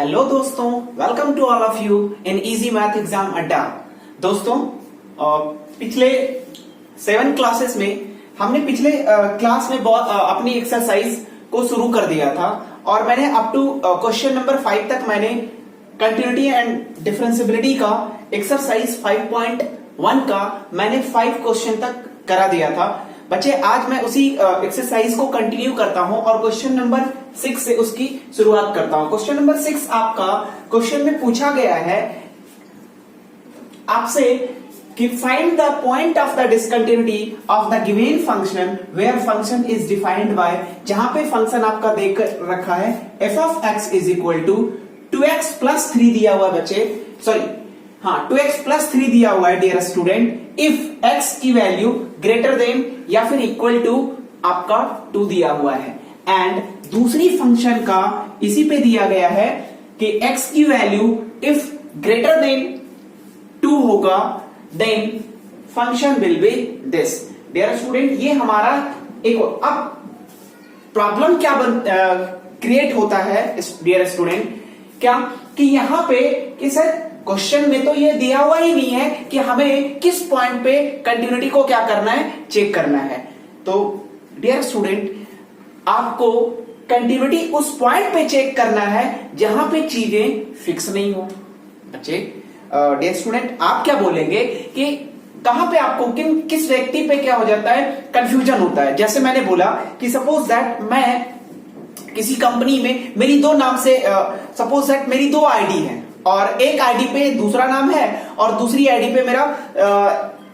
Hello दोस्तों, welcome to all of you in easy math exam Adda. दोस्तों, पिछले 7 classes में हमने पिछले क्लास में बहुत अपनी एक्सरसाइज को शुरू कर दिया था और मैंने अप टू क्वेश्चन नंबर 5 तक मैंने कंटिन्यूटी एंड डिफरेंशिएबिलिटी का एक्सरसाइज 5.1 का मैंने 5 क्वेश्चन तक करा दिया था। बच्चे, आज मैं उसी एक्सरसाइज को कंटिन्यू करता हूं और क्वेश्चन नंबर 6 से उसकी शुरुआत करता हूं। क्वेश्चन नंबर 6 आपका क्वेश्चन में पूछा गया है आपसे कि find the point of the discontinuity of the given function where function is defined by, जहां पे फंक्शन आपका देख रखा है f of x is equal to 2x plus 3 दिया हुआ है बच्चे, सॉरी 2x प्लस 3 दिया हुआ है डियर स्टूडेंट, इफ x की वैल्यू ग्रेटर देन या फिर इक्वल टू आपका 2 दिया हुआ है। एंड दूसरी फंक्शन का इसी पे दिया गया है कि x की वैल्यू इफ ग्रेटर देन 2 होगा then function will be this. Dear student, ये हमारा एक अब प्रॉब्लम क्या क्रिएट होता है डियर स्टूडेंट, क्या कि यहां पे कि सर क्वेश्चन में तो ये दिया हुआ ही नहीं है कि हमें किस पॉइंट पे कंटिन्यूटी को क्या करना है, चेक करना है। तो डियर स्टूडेंट, आपको कंटिन्यूटी उस पॉइंट पे चेक करना है जहां पे चीजें फिक्स नहीं हो। बच्चे, डियर स्टूडेंट, आप क्या बोलेंगे कि कहां पे आपको किस व्यक्ति पे क्या हो जाता है, कंफ्यूजन होता है। जैसे मैंने बोला कि सपोज दैट मैं किसी कंपनी में मेरी दो नाम से सपोज दैट मेरी 2 आईडी है और एक आईडी पे दूसरा नाम है और दूसरी आईडी पे मेरा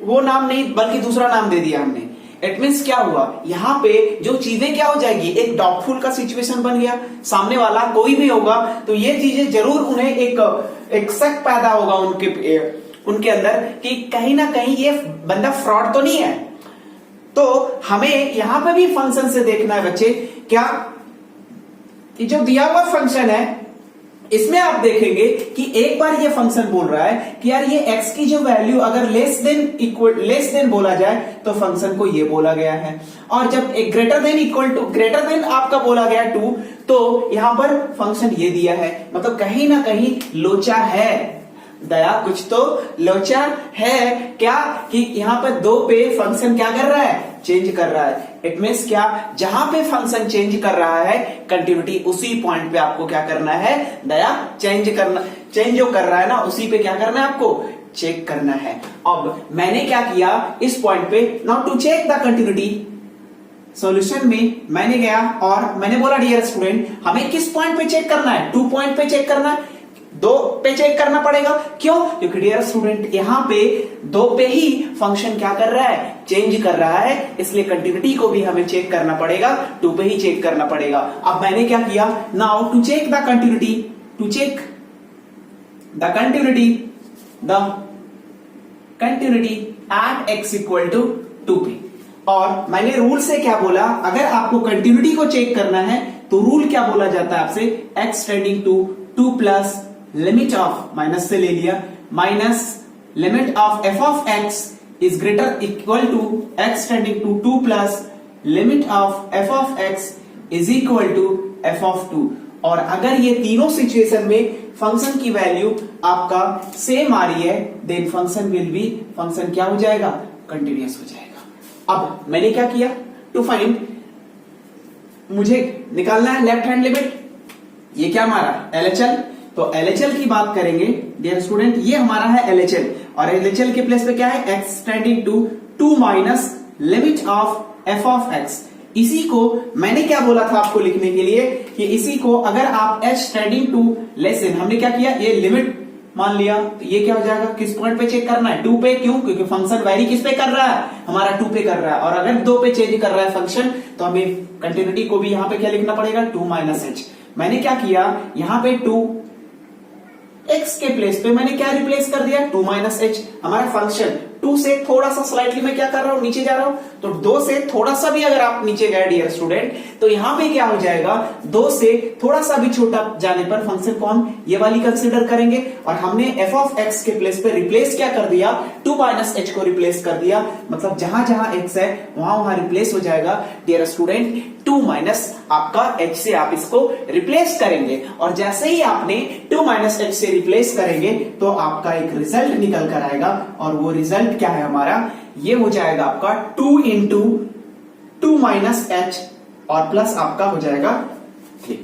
वो नाम नहीं बल्कि दूसरा नाम दे दिया हमने। इट मींस क्या हुआ, यहां पे जो चीजें क्या हो जाएगी, एक डाउटफुल का सिचुएशन बन गया। सामने वाला कोई भी होगा तो ये चीजें जरूर उन्हें एक शक पैदा होगा उनके अंदर कि कहीं ना कहीं ये बंदा फ्रॉड तो नहीं है। तो हमें यहां पे भी फंक्शन से देखना है बच्चे, क्या कि जो दिया हुआ फंक्शन है इसमें आप देखेंगे कि एक बार ये फंक्शन बोल रहा है कि यार ये x की जो वैल्यू अगर लेस देन बोला जाए तो फंक्शन को ये बोला गया है, और जब एक ग्रेटर देन आपका बोला गया 2 तो यहां पर फंक्शन ये दिया है। मतलब कहीं ना कहीं लोचा है दया, कुछ तो लोचा है क्या कि यहां पर 2 पे फंक्शन क्या कर रहा है, चेंज कर रहा है। इट मींस क्या, जहां पे फंक्शन चेंज कर रहा है कंटिन्यूटी उसी पॉइंट पे आपको क्या करना है दया, चेंज जो कर रहा है ना उसी पे क्या करना है आपको चेक करना है। अब मैंने क्या किया इस पॉइंट पे, now to check the continuity solution में मैंने गया और मैंने बोला डियर स्टूडेंट हमें किस पॉइंट पे चेक करना है, 2 पॉइंट पे चेक करना है, 2 पे चेक करना पड़ेगा। क्यों? क्योंकि डियर स्टूडेंट यहां पे 2 पे ही फंक्शन क्या कर रहा है, चेंज कर रहा है, इसलिए कंटिन्यूटी को भी हमें चेक करना पड़ेगा, 2 पे ही चेक करना पड़ेगा। अब मैंने क्या किया, now to check the continuity at x equal to 2 पे। और मैंने रूल से क्या बोला, अगर आपको कंटिन्यूटी को चेक करना है तो रूल क्या बोला जाता है आपसे, x tending to 2 plus limit of, minus से ले लिया, minus limit of f of x is greater equal to x tending to 2 plus limit of f of x is equal to f of 2। और अगर ये तीनों situation में function की value आपका सेम आ रही है देन फंक्शन क्या हो जाएगा, कंटिन्यूअस हो जाएगा। अब मैंने क्या किया, टू फाइंड, मुझे निकालना है लेफ्ट हैंड लिमिट, ये क्या हमारा LHL, तो LHL की बात करेंगे डियर स्टूडेंट, ये हमारा है LHL और LHL के प्लेस पे क्या है, x tending to 2 minus limit of f of x। इसी को मैंने क्या बोला था आपको लिखने के लिए कि इसी को अगर आप h tending to less than, हमने क्या किया, ये लिमिट मान लिया, तो ये क्या हो जाएगा, किस पॉइंट पे चेक करना है, 2 पे। क्यों? क्योंकि फंक्शन वैरी किस पे कर रहा है, हमारा 2 पे कर रहा है, और अगर 2 पे चेंज कर रहा है फंक्शन तो हमें कंटिन्यूटी को भी यहां पे क्या लिखना पड़ेगा, 2 माइनस h। मैंने क्या किया, यहां पे 2 x के प्लेस पे मैंने क्या रिप्लेस कर दिया, 2 माइनस h। हमारा फंक्शन 2 से थोड़ा सा स्लाइटली मैं क्या कर रहा हूं, नीचे जा रहा हूं, तो 2 से थोड़ा सा भी अगर आप नीचे गए डियर स्टूडेंट तो यहां पे क्या हो जाएगा, 2 से थोड़ा सा भी छोटा जाने पर फंक्शन को हम ये वाली कंसीडर करेंगे। और हमने f of x के प्लेस पे रिप्लेस क्या कर दिया, 2 माइनस h को रिप्लेस कर दिया, मतलब जहां जहां x है वहां रिप्लेस हो जाएगा डियर स्टूडेंट 2 2 माइनस आपका h से आप इसको रिप्लेस करेंगे, और जैसे ही आपने 2 माइनस h से रिप्लेस करेंगे तो आपका एक रिजल्ट निकल कर आएगा, और वो रिजल्ट क्या है हमारा, ये हो जाएगा आपका 2 इंटू 2 माइनस h और प्लस आपका हो जाएगा 3।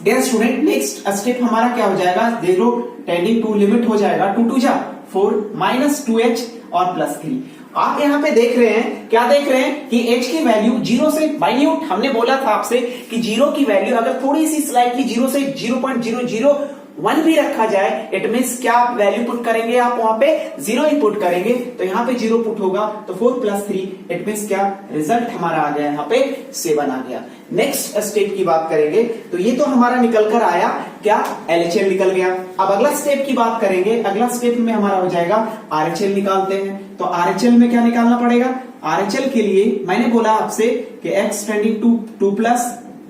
डियर स्टूडेंट, नेक्स्ट स्टेप हमारा क्या हो जाएगा, 0 टेंडिंग टू लिमिट हो जाएगा 2 2 जा 4 माइनस 2h और प्लस 3। आप यहाँ पे देख रहे हैं, क्या देख रहे हैं कि h की वैल्यू 0 से माइन्यूट, हमने बोला था आपसे कि 0 की वैल्यू अगर थोड़ी सी स्लाइटली 0 से 0.001 भी रखा जाए, इट मीन्स क्या वैल्यू पुट करेंगे आप वहां पे 0 ही पुट करेंगे, तो यहाँ पे 0 पुट होगा तो 4 प्लस 3, इट मीन्स क्या रिजल्ट हमारा आ गया यहाँ पे 7 आ गया। नेक्स्ट स्टेप की बात करेंगे तो ये तो हमारा निकल कर आया क्या, LHL निकल गया। अब अगला स्टेप की बात करेंगे, अगला स्टेप में हमारा हो जाएगा RHL निकालते हैं। तो RHL में क्या निकालना पड़ेगा, RHL के लिए मैंने बोला आपसे कि x tending to 2 plus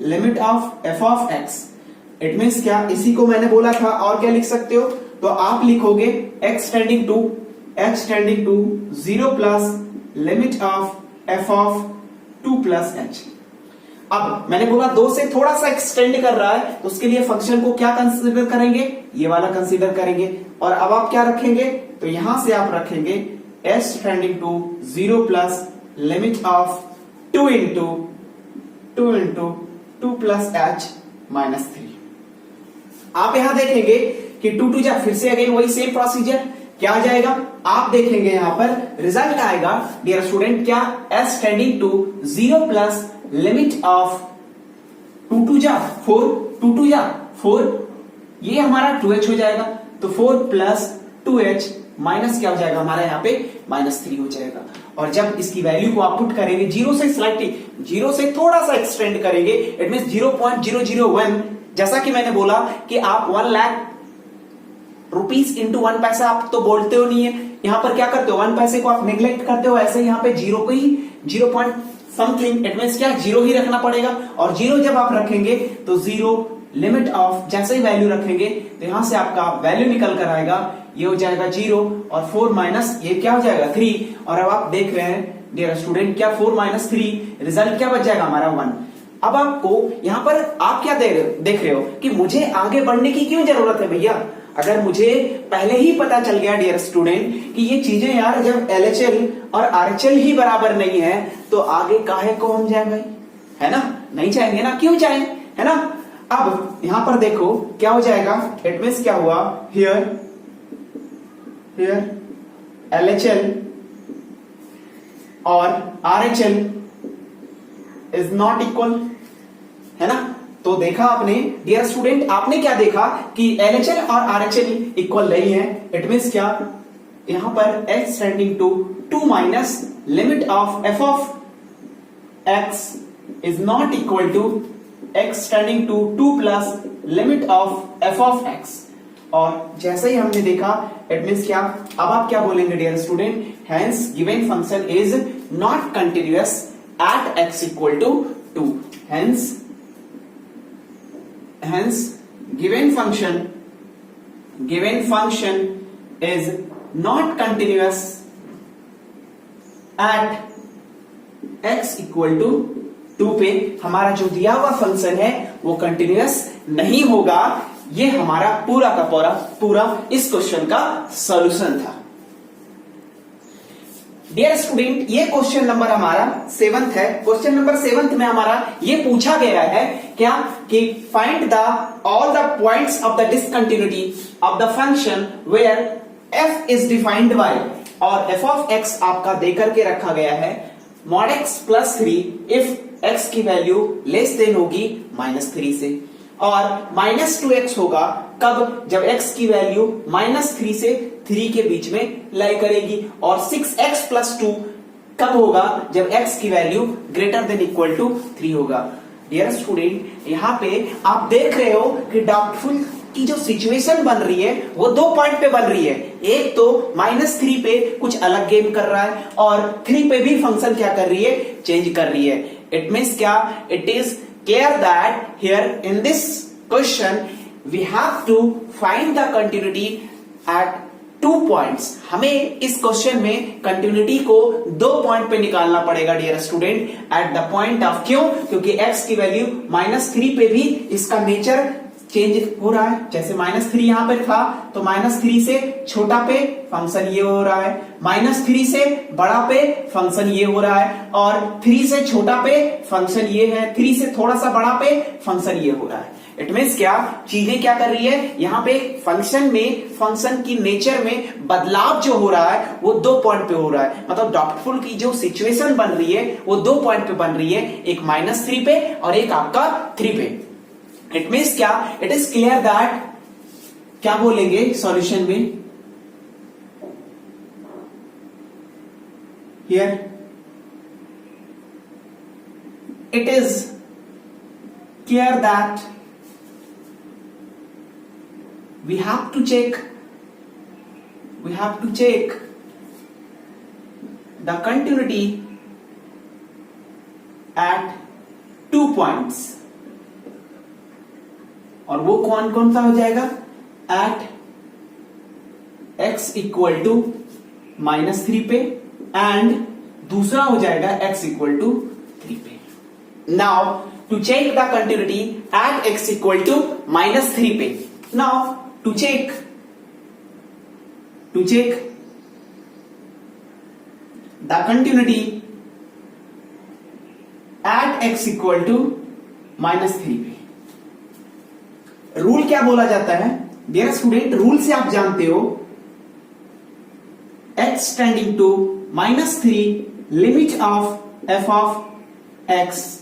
limit of f of x, it means क्या, इसी को मैंने बोला था, और क्या लिख सकते हो, तो आप लिखोगे x tending to 0 plus limit of f of 2 plus h। अब मैंने बोला 2 से थोड़ा सा एक्सटेंड कर रहा है, तो उसके लिए फंक्शन को क्या कंसीडर करेंगे, ये वाला कंसीडर करेंगे, और अब आप क्या रखेंगे, तो यहां से आप रखेंगे s tending to 0 plus limit of 2 into 2 plus h minus 3। आप यहां देखेंगे कि 2 2 जा, फिर से अगेन वही सेम प्रोसीजर, क्या आ जाएगा, आप देखेंगे यहां पर रिजल्ट आएगा डियर स्टूडेंट क्या, s tending to 0 plus limit of 2 2 जा 4, 2 2 जा 4, ये हमारा 2h हो जाएगा, तो 4 प्लस 2h माइनस क्या हो जाएगा हमारा यहाँ पे माइनस 3 हो जाएगा। और जब इसकी वैल्यू को आप पुट करेंगे 0 से स्लाइटली 0 से थोड़ा सा एक्सटेंड करेंगे, इट मीन 0.001, जैसा कि मैंने बोला कि आप 1 लाख रुपीस इंटू 1 पैसा आप तो बोलते हो नहीं है, यहां पर क्या करते हो 1 पैसे को आप नेग्लेक्ट करते हो, ऐसे यहां पे 0 को ही 0 पॉइंट समथिंग, इट मींस क्या 0 ही रखना पड़ेगा, और 0 जब आप रखेंगे तो 0 लिमिट ऑफ, जैसे ही वैल्यू रखेंगे तो यहां से आपका वैल्यू निकल कर आएगा, ये हो जाएगा 0 और 4 माइनस ये क्या हो जाएगा 3, और अब आप देख रहे हैं डियर स्टूडेंट क्या 4 माइनस 3, रिजल्ट क्या बच जाएगा हमारा 1। अब आपको यहां पर आप क्या देख रहे हो कि मुझे आगे बढ़ने की क्यों जरूरत है भैया, अगर मुझे पहले ही पता चल गया डियर स्टूडेंट कि ये चीजें यार जब LHL और RHL ही बराबर नहीं है तो आगे काहे को हम जाए भाई, है ना, नहीं चाहेंगे ना, क्यों चाहें, है ना। अब यहां पर देखो क्या हो जाएगा, इट मींस क्या हुआ, हियर LHL और RHL इज नॉट इक्वल, है ना। तो देखा आपने डियर स्टूडेंट, आपने क्या देखा कि LHL और RHL इक्वल नहीं है, इट मींस क्या, यहां पर x tending to 2 minus limit of f of x is not equal to x tending to 2 plus limit of f of x। और जैसे ही हमने देखा इट मींस क्या, अब आप क्या बोलेंगे dear student, hence given function is not continuous at x equal to 2, hence given function is not continuous at x equal to 2 पे हमारा जो दिया हुआ फंक्शन है वो कंटिन्यूअस नहीं होगा। ये हमारा पूरा का पूरा इस क्वेश्चन का सॉल्यूशन था। डियर स्टूडेंट, ये क्वेश्चन नंबर हमारा 7th है। क्वेश्चन नंबर 7th में हमारा ये पूछा गया है क्या कि find the all the points of the discontinuity of the function where f is defined by, और f ऑफ x आपका देकर के रखा गया है mod x plus 3 if x की वैल्यू लेस देन होगी -3 से, और -2x होगा कब, जब x की वैल्यू -3 से 3 के बीच में लाई करेगी, और 6x प्लस 2 कब होगा, जब x की value greater than equal to 3 होगा। डियर स्टूडेंट, यहाँ पे आप देख रहे हो कि डाउटफुल की जो सिचुएशन बन रही है वो 2 पॉइंट पे बन रही है। एक तो -3 पे कुछ अलग गेम कर रहा है, और 3 पे भी फंक्शन क्या कर रही है, चेंज कर रही है। इट मींस क्या, it is clear that here in this question we have to find the continuity at 2 points. हमें इस क्वेश्चन में कंटिन्यूटी को 2 पॉइंट पे निकालना पड़ेगा dear student, at the point of, क्यों? क्योंकि x की वैल्यू -3 पे भी इसका नेचर चेंज हो रहा है। जैसे -3 यहां पे था तो -3 से छोटा पे फंक्शन ये हो रहा है, -3 से बड़ा पे फंक्शन ये हो रहा है, और 3 से छोटा पे फंक्शन ये है, 3 से थोड़ा सा बड़ा पे फंक्शन ये हो रहा है। इट मीन्स क्या, चीजें क्या कर रही है यहाँ पे, फंक्शन में, फंक्शन की नेचर में बदलाव जो हो रहा है वो 2 पॉइंट पे हो रहा है। मतलब डॉटफुल की जो सिचुएशन बन रही है वो 2 पॉइंट पे बन रही है, एक -3 पे और एक आपका 3 पे। इट मीन्स क्या, इट इज क्लियर दैट, क्या बोलेंगे सॉल्यूशन में, here it is clear that we have to check the continuity at 2 points, और वो कौन कौन सा हो जाएगा, at x इक्वल टू -3 पे, एंड दूसरा हो जाएगा x इक्वल टू 3 पे। Now to check the continuity at x equal to -3 पे, now to check the continuity at x equal to -3 पे, रूल क्या बोला जाता है डियर स्टूडेंट, रूल से आप जानते हो, x tending to -3 limit of f of x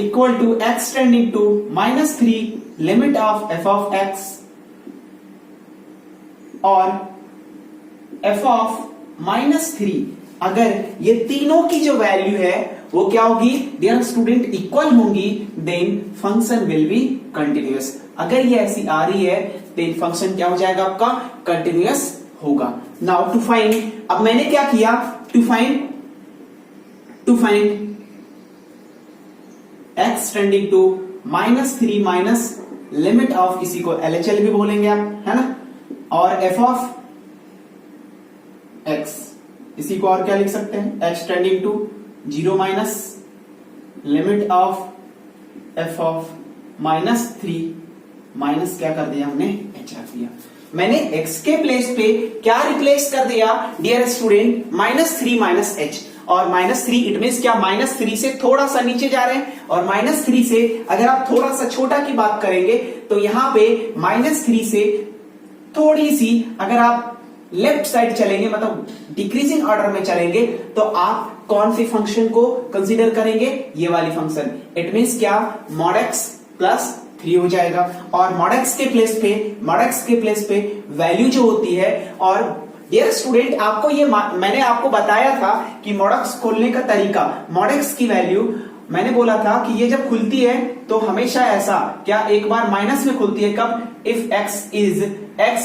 equal to x tending to -3 limit of f of x, और f of -3, अगर ये तीनों की जो वैल्यू है वो क्या होगी डियर स्टूडेंट, इक्वल होंगी, then function will be continuous. अगर ये ऐसी आ रही है देन फंक्शन क्या हो जाएगा आपका, कंटिन्यूअस होगा। नाउ टू फाइंड, अब मैंने क्या किया, to find x tending to -3 minus limit of, इसी को LHL भी बोलेंगे आप, है ना, और f ऑफ x, इसी को और क्या लिख सकते हैं, x tending to 0 minus limit of f of -3 minus क्या कर दिया हमने, h रख दिया। मैंने x के प्लेस पे क्या रिप्लेस कर दिया डियर स्टूडेंट, -3 माइनस h, और -3 इट मीन्स क्या, -3 से थोड़ा सा नीचे जा रहे हैं, और -3 से अगर आप थोड़ा सा छोटा की बात करेंगे तो यहां पे -3 से थोड़ी सी अगर आप लेफ्ट साइड चलेंगे, मतलब डिक्रीजिंग ऑर्डर में चलेंगे, तो आप कौन सी फंक्शन को कंसीडर करेंगे, ये वाली फंक्शन। इट मीन्स क्या, mod x प्लस 3 हो जाएगा, और mod x के प्लेस पे वैल्यू जो होती है, और डियर स्टूडेंट आपको ये मैंने आपको बताया था कि mod x खोलने का तरीका, mod x की वैल्यू मैंने बोला था कि ये जब खुलती है तो हमेशा ऐसा क्या, एक बार माइनस में खुलती है, कब, if x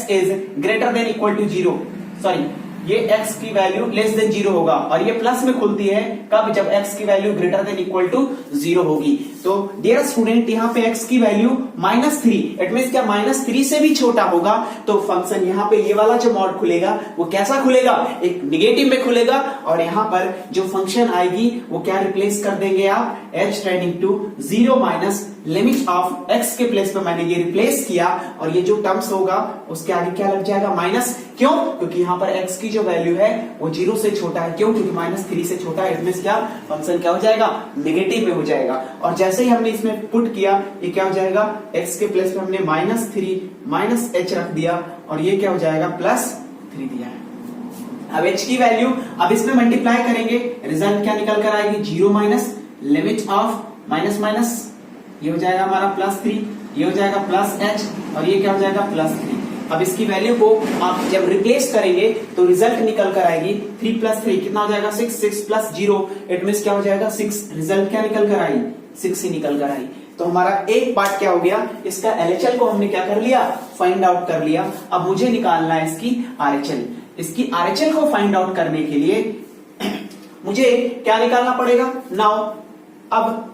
is greater than equal to 0, sorry ये x की वैल्यू लेस देन 0 होगा, और ये प्लस में खुलती है कब, जब x की value greater than equal to 0 होगी। तो डियर स्टूडेंट यहाँ पे x की वैल्यू -3, इट मींस क्या, -3 से भी छोटा होगा, तो फंक्शन यहाँ पे ये वाला जो मॉड खुलेगा वो कैसा खुलेगा, एक निगेटिव में खुलेगा, और यहाँ पर जो फंक्शन आएगी वो क्या रिप्लेस कर देंगे आप, h tending to 0 minus limit of x के प्लेस पे मैंने ये रिप्लेस किया, और ये जो टर्म्स होगा उसके आगे क्या लग जाएगा, माइनस, क्यों, क्योंकि यहाँ पर x की जो वैल्यू है वो 0 से छोटा है, क्यों, क्योंकि -3 से छोटा है, इट मींस क्या, फंक्शन क्या हो जाएगा, नेगेटिव में हो जाएगा। और जैसे ही हमने इसमें पुट किया, ये क्या हो जाएगा, x के प्लेस पे हमने -3 माइनस h रख दिया, और ये क्या हो जाएगा, +3 दिया है। अब h की वैल्यू अब इसमें मल्टीप्लाई करेंगे, रिजल्ट क्या निकल कर आएगी, 0 minus limit of minus minus, ये हो जाएगा हमारा +3, ये हो जाएगा +h, और ये क्या हो जाएगा +3। अब इसकी वैल्यू को आप जब रिप्लेस करेंगे तो रिजल्ट निकल कर आएगी 3 + 3 कितना हो जाएगा, 6, 6 + 0 इट मींस क्या हो जाएगा, 6। रिजल्ट क्या निकल कर आई, 6 ही निकल कर आई। तो हमारा एक पार्ट क्या हो गया, इसका LHL को हमने क्या कर लिया, फाइंड आउट कर लिया। अब मुझे निकालना है इसकी RHL। इसकी RHL को फाइंड आउट करने के लिए मुझे क्या निकालना पड़ेगा, नाउ अब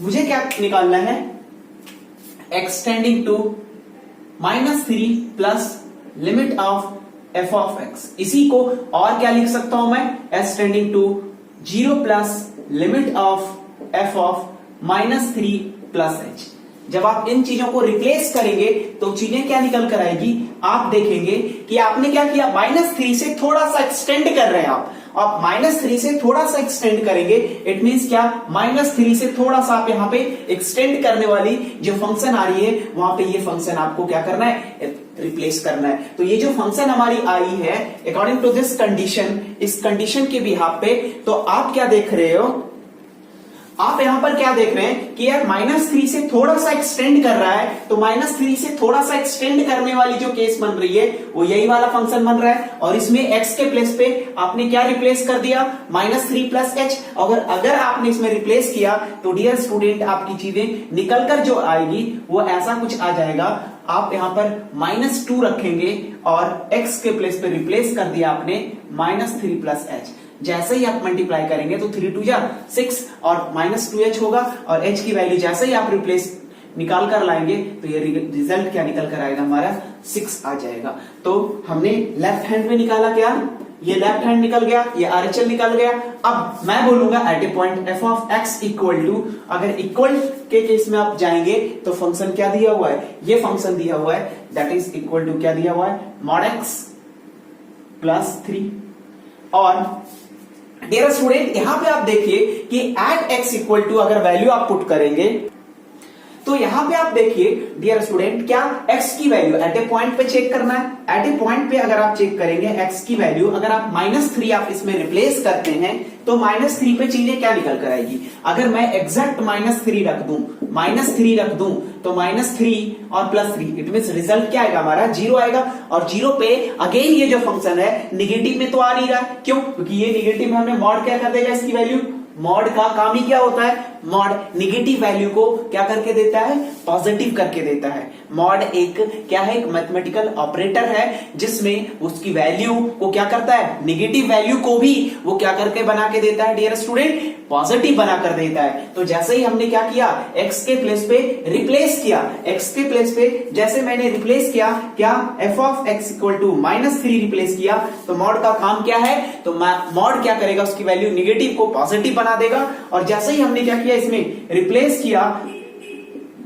मुझे क्या निकालना है, x tending to -3 plus limit of F of x. इसी को और क्या लिख सकता हूं मैं, s tending to 0 plus limit of F of -3 plus h. जब आप इन चीजों को रिप्लेस करेंगे तो चीजें क्या निकल कर आएगी, आप देखेंगे कि आपने क्या किया, -3 से थोड़ा सा एक्सटेंड कर रहे हैं आप -3 से थोड़ा सा एक्सटेंड करेंगे, इट मींस क्या, -3 से थोड़ा सा आप यहां पे एक्सटेंड करने वाली जो फंक्शन आ रही है वहां पे ये फंक्शन आपको क्या करना है, रिप्लेस करना है। तो ये जो फंक्शन हमारी आई है अकॉर्डिंग टू दिस कंडीशन, इस कंडीशन के बिहाफ पे, तो आप क्या देख रहे हो, आप यहां पर क्या देख रहे हैं कि यार -3 से थोड़ा सा एक्सटेंड कर रहा है, तो -3 से थोड़ा सा एक्सटेंड करने वाली जो केस बन रही है वो यही वाला फंक्शन बन रहा है, और इसमें x के प्लेस पे आपने क्या रिप्लेस कर दिया, -3 प्लस एच। अगर आपने इसमें रिप्लेस किया तो डियर स्टूडेंट आपकी चीजें निकलकर जो आएगी वो ऐसा कुछ आ जाएगा, आप यहां पर -2 रखेंगे और x के प्लेस पे रिप्लेस कर दिया आपने -3 प्लस एच। जैसे ही आप मल्टीप्लाई करेंगे तो 3 2 जा 6 और -2h होगा, और h की वैल्यू जैसे ही आप रिप्लेस निकाल कर लाएंगे तो ये रिजल्ट क्या निकल कर आएगा, हमारा 6 आ जाएगा। तो हमने लेफ्ट हैंड में निकाला क्या, ये लेफ्ट हैंड निकल गया, ये RHL निकल गया। अब मैं बोलूंगा at a point f of x equal to, अगर इक्वल के केस में आप जाएंगे तो फंक्शन क्या दिया हुआ है, ये फंक्शन दिया हुआ है, दैट इज इक्वल टू क्या दिया हुआ है, mod x प्लस 3। और डियर स्टूडेंट यहां पे आप देखिए कि एट x इक्वल टू अगर वैल्यू आप पुट करेंगे तो यहां पे आप देखिए डियर स्टूडेंट, क्या x की वैल्यू एट ए पॉइंट पे चेक करना है, एट ए पॉइंट पे अगर आप चेक करेंगे x की वैल्यू, अगर आप -3 आप इसमें रिप्लेस करते हैं तो -3 पे चीजें क्या निकल कर आएगी, अगर मैं एग्जैक्ट -3 रख दूं, -3 रख दूं तो -3 और +3 इट मींस रिजल्ट क्या आएगा, हमारा 0 आएगा। और 0 पे अगेन ये जो फंक्शन है निगेटिव में तो आ नहीं रहा, क्यों, क्योंकि ये निगेटिव में हमने मॉड क्या कर देगा इसकी वैल्यू, मॉड का काम ही क्या होता है, मॉड निगेटिव वैल्यू को क्या करके देता है, पॉजिटिव करके देता है। मॉड एक क्या है, एक मैथमेटिकल ऑपरेटर है जिसमें उसकी वैल्यू को क्या करता है, निगेटिव वैल्यू को भी वो क्या करके बना के देता है डियर स्टूडेंट, पॉजिटिव बना कर देता है। तो जैसे ही हमने क्या किया, x के प्लेस पे रिप्लेस किया, x के प्लेस पे जैसे मैंने रिप्लेस किया, क्या f of x equal to -3 replace किया, तो मॉड का काम क्या है, तो मॉड क्या करेगा, उसकी वैल्यू निगेटिव को पॉजिटिव बना देगा। और जैसे ही हमने क्या किया, इसमें रिप्लेस किया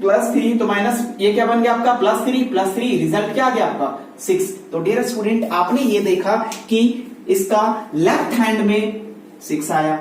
+3 तो माइनस, ये क्या बन गया आपका +3 रिजल्ट क्या आ गया आपका 6। तो डियर स्टूडेंट आपने ये देखा कि इसका लेफ्ट हैंड में 6 आया,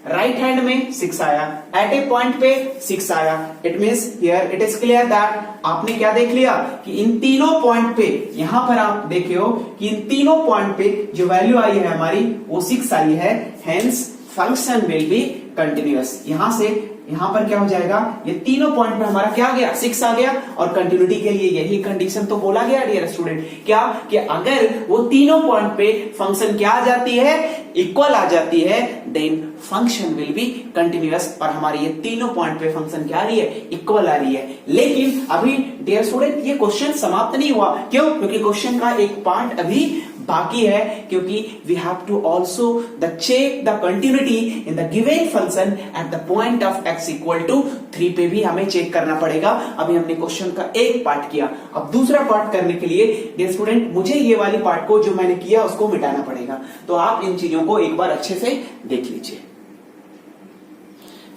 राइट हैंड में 6 आया, एट ए पॉइंट पे 6 आया। It means here it is clear that आपने क्या देख लिया कि इन तीनों पॉइंट पे, यहां पर आप देखे हो कि इन तीनों पॉइंट पे जो वैल्यू आई है हमारी वो 6 आई है, hence function will be continuous. यहां से यहां पर क्या हो जाएगा, ये तीनों पॉइंट पे हमारा क्या आ गया, 6 आ गया। और कंटिन्यूटी के लिए यही कंडीशन तो बोला गया डियर स्टूडेंट, क्या कि अगर वो तीनों पॉइंट पे फंक्शन क्या आ जाती है, इक्वल आ जाती है, then function will be continuous. और हमारी ये तीनों पॉइंट पे फंक्शन क्या आ रही है, इक्वल आ रही है। लेकिन अभी डियर स्टूडेंट ये क्वेश्चन समाप्त नहीं हुआ, क्यों, क्योंकि क्वेश्चन का एक पार्ट अभी बाकी है, क्योंकि we have to also the check the continuity in the given function at the point of x equal to 3 पे भी हमें चेक करना पड़ेगा। अभी हमने क्वेश्चन का एक पार्ट किया, अब दूसरा पार्ट करने के लिए डियर स्टूडेंट मुझे ये वाली पार्ट को जो मैंने किया उसको मिटाना पड़ेगा। तो आप इन चीजों को एक बार अच्छे से देख लीजिए।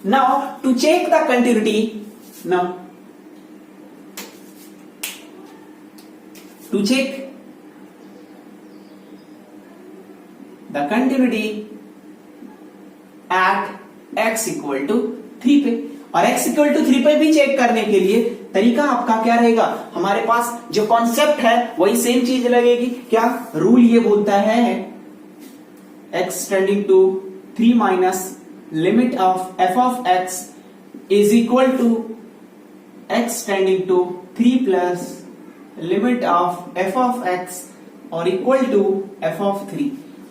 Now to check the continuity, now to check the continuity at x equal to 3 पे, और x इक्वल टू 3 पे भी चेक करने के लिए तरीका आपका क्या रहेगा, हमारे पास जो कॉन्सेप्ट है वही सेम चीज लगेगी। क्या रूल ये बोलता है, x tending to 3 minus limit of f of x is equal to x tending to 3 plus limit of f of x और इक्वल टू f ऑफ 3।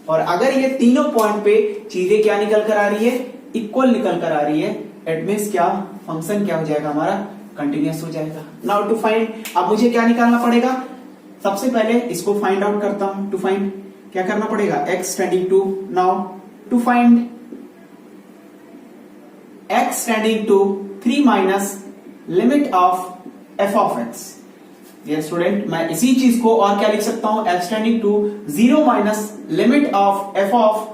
और अगर ये तीनों पॉइंट पे चीजें क्या निकल कर आ रही है, इक्वल निकल कर आ रही है, इट मींस क्या, फंक्शन क्या हो जाएगा हमारा, कंटिन्यूअस हो जाएगा। नाउ टू फाइंड, अब मुझे क्या निकालना पड़ेगा, सबसे पहले इसको फाइंड आउट करता हूं। टू फाइंड क्या करना पड़ेगा, x tending to, now to find x tending to 3 minus limit of F of x. Dear student, मैं इसी चीज को और क्या लिख सकता हूं, f tending to 0 minus limit of F of,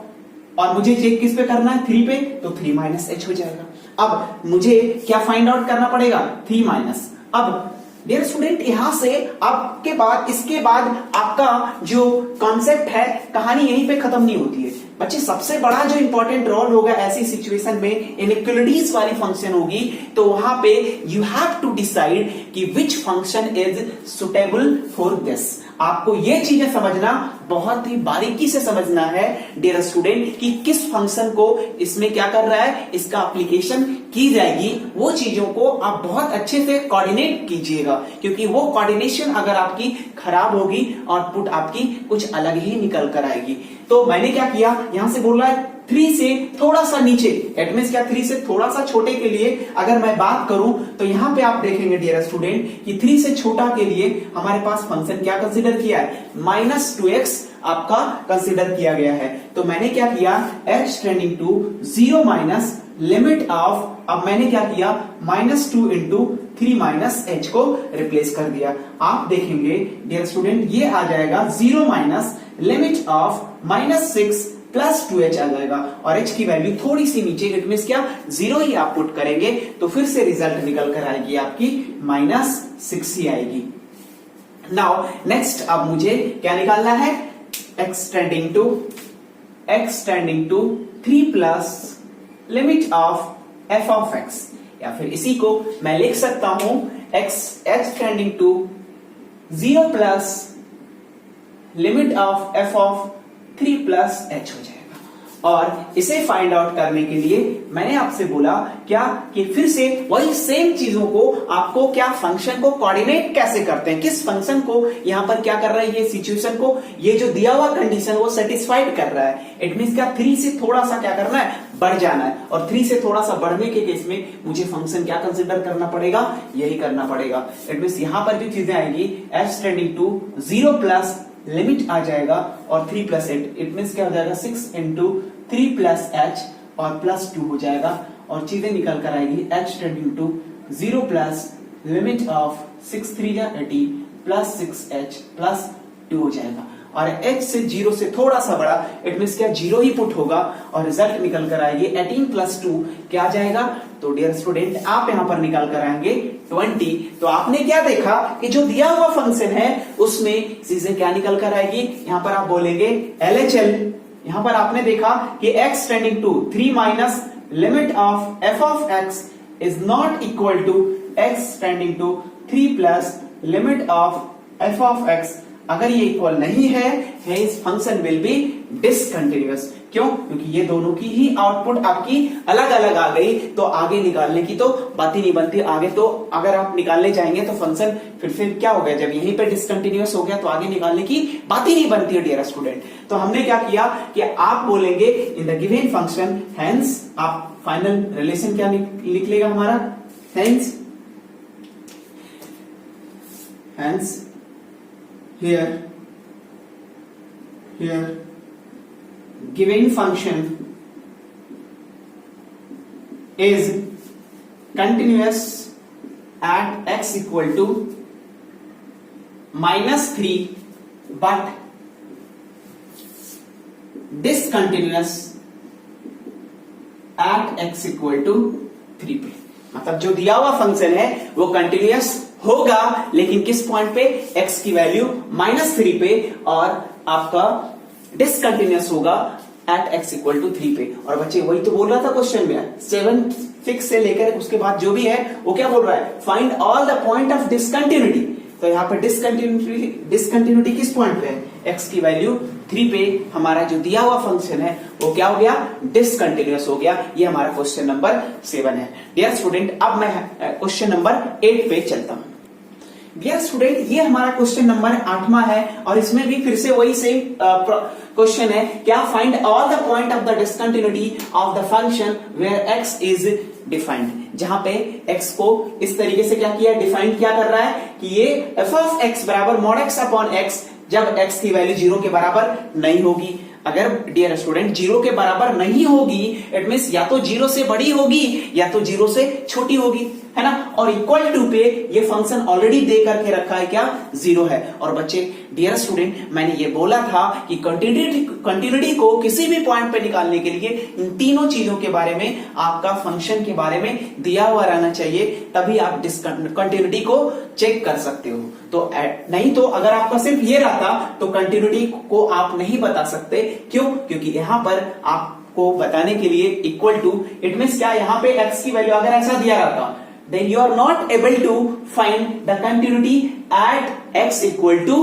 और मुझे चेक किस पे करना है, 3 पे, तो 3 माइनस एच हो जाएगा। अब मुझे क्या फाइंड आउट करना पड़ेगा, 3 माइनस। अब डियर स्टूडेंट, यहां से आपके बाद, इसके बाद आपका जो कॉन्सेप्ट है, कहानी यहीं पे खत्म नहीं होती है बच्चे। सबसे बड़ा जो इंपॉर्टेंट रोल होगा ऐसी सिचुएशन में, इनइक्वालिटीज वाली फंक्शन होगी, तो वहां पे यू हैव टू डिसाइड कि which function is suitable for this. आपको ये चीजें समझना, बहुत ही बारीकी से समझना है डियर स्टूडेंट, कि किस फंक्शन को इसमें क्या कर रहा है, इसका एप्लीकेशन की जाएगी। वो चीजों को आप बहुत अच्छे से कोऑर्डिनेट कीजिएगा, क्योंकि वो कोऑर्डिनेशन अगर आपकी खराब होगी, आउटपुट आपकी कुछ अलग ही निकल कर आएगी। तो मैंने क्या किया, यहां से बोल रहा है 3 से थोड़ा सा नीचे, इट मींस क्या, 3 से थोड़ा सा छोटे के लिए अगर मैं बात करूं, तो यहां पे आप देखेंगे डियर स्टूडेंट कि 3 से छोटा के लिए हमारे पास फंक्शन क्या कंसीडर किया है, -2x आपका कंसीडर किया गया है। तो मैंने क्या किया, h tending to 0 minus limit of, अब मैंने क्या किया, -2 इंटू 3 माइनस एच को रिप्लेस कर दिया। आप देखेंगे डियर स्टूडेंट, ये आ जाएगा 0 minus limit of -6 plus 2h आ जाएगा, और h की वैल्यू थोड़ी सी नीचे, इट मींस क्या, 0 ही आप पुट करेंगे तो फिर से रिजल्ट निकल कर आएगी आपकी -6 ही आएगी। नाउ नेक्स्ट, अब मुझे क्या निकालना है, x tending to 3 plus limit of f of x, या फिर इसी को मैं लिख सकता हूं h tending to 0 plus limit of f of 3 plus h हो जाएगा। और इसे फाइंड आउट करने के लिए मैंने आपसे बोला क्या, कि फिर से वही सेम चीजों को आपको क्या, फंक्शन को कोऑर्डिनेट कैसे करते हैं, किस फंक्शन को यहां पर क्या कर रहा है, ये सिचुएशन को, ये जो दिया हुआ कंडीशन वो सेटिस्फाइड कर रहा है। इट मींस क्या, 3 से थोड़ा सा क्या करना है, बढ़ जाना है, और 3 से थोड़ा सा बढ़ने के केस में मुझे फंक्शन क्या कंसिडर करना पड़ेगा, यही करना पड़ेगा। इट मींस यहां पर जो चीजें आएगी, h tending to 0 plus limit आ जाएगा और 3 प्लस 8, इट मींस क्या हो जाएगा, 6 इंटू 3 प्लस h और प्लस 2 हो जाएगा, और चीजें निकल कर आएगी h tending to 0 plus limit of 6 3 जा 18 प्लस 6h प्लस 2 हो जाएगा। और h से 0 से थोड़ा सा बड़ा, इट मींस क्या, 0 ही पुट होगा, और रिजल्ट निकल कर आएगी 18 प्लस 2 क्या आ जाएगा, तो डियर स्टूडेंट आप यहां पर निकाल कर आएंगे 20। तो आपने क्या देखा कि जो दिया हुआ फंक्शन है उसमें चीजें क्या निकल कर आएगी, यहां पर आप बोलेंगे LHL। यहां पर आपने देखा कि x tending to 3 minus limit of f of x is not equal to x tending to 3 plus limit of f of x। अगर ये इक्वल नहीं है, इस फंक्शन विल बी डिसकंटिन्यूअस। क्यों? क्योंकि ये दोनों की ही आउटपुट आपकी अलग अलग आ गई, तो आगे निकालने की तो बात ही नहीं बनती। आगे तो अगर आप निकालने जाएंगे तो फंक्शन फिर क्या हो गया, जब यहीं पे डिसकंटिन्यूअस हो गया तो आगे निकालने की बात ही नहीं बनती है डियर स्टूडेंट। तो हमने क्या किया कि आप बोलेंगे इन द गिवन फंक्शन, हेंस आप फाइनल रिलेशन क्या लिख लेगा हमारा, hence here given function is continuous at x equal to -3 but discontinuous at x equal to 3 पे। मतलब जो दिया हुआ फंक्शन है वो कंटिन्यूअस होगा, लेकिन किस पॉइंट पे, x की वैल्यू -3 पे, और आपका डिसकंटिन्यूअस होगा एट x इक्वल टू 3 पे। और बच्चे वही तो बोल रहा था क्वेश्चन में, 7 से लेकर उसके बाद जो भी है वो क्या बोल रहा है, find all the point of discontinuity. तो यहाँ पे डिसकंटिन्यूटी किस पॉइंट पे है, x की वैल्यू 3 पे हमारा जो दिया हुआ फंक्शन है वो क्या हो गया, डिसकंटिन्यूअस हो गया। ये हमारा क्वेश्चन नंबर 7 है। डियर स्टूडेंट, अब मैं क्वेश्चन नंबर 8 पे चलता हूं। डियर स्टूडेंट, ये हमारा क्वेश्चन नंबर 8वां है, और इसमें भी फिर से वही सेम क्वेश्चन है, क्या, find all the point of the discontinuity of the function where x is defined. जहां पे x को इस तरीके से क्या किया, डिफाइंड क्या कर रहा है कि ये f ऑफ x बराबर mod x अपॉन x, जब x की वैल्यू 0 के बराबर नहीं होगी। अगर डियर स्टूडेंट 0 के बराबर नहीं होगी, इट मींस या तो 0 से बड़ी होगी या तो 0 से छोटी होगी। है ना, और इक्वल टू पे ये फंक्शन ऑलरेडी दे करके रखा है क्या, 0 है। और बच्चे डियर स्टूडेंट, मैंने ये बोला था कि कंटिन्यूटी को किसी भी पॉइंट पे निकालने के लिए इन तीनों चीजों के बारे में, आपका फंक्शन के बारे में दिया हुआ रहना चाहिए, तभी आप कंटिन्यूटी को चेक कर सकते हो। तो नहीं तो अगर आपका सिर्फ ये रहता तो कंटिन्यूटी को आप नहीं बता सकते। क्यों? क्योंकि यहां पर आपको बताने के लिए इक्वल टू, इट मीन्स क्या, यहां पे x की वैल्यू अगर ऐसा दिया रहता, then you are not able to find the continuity at x equal to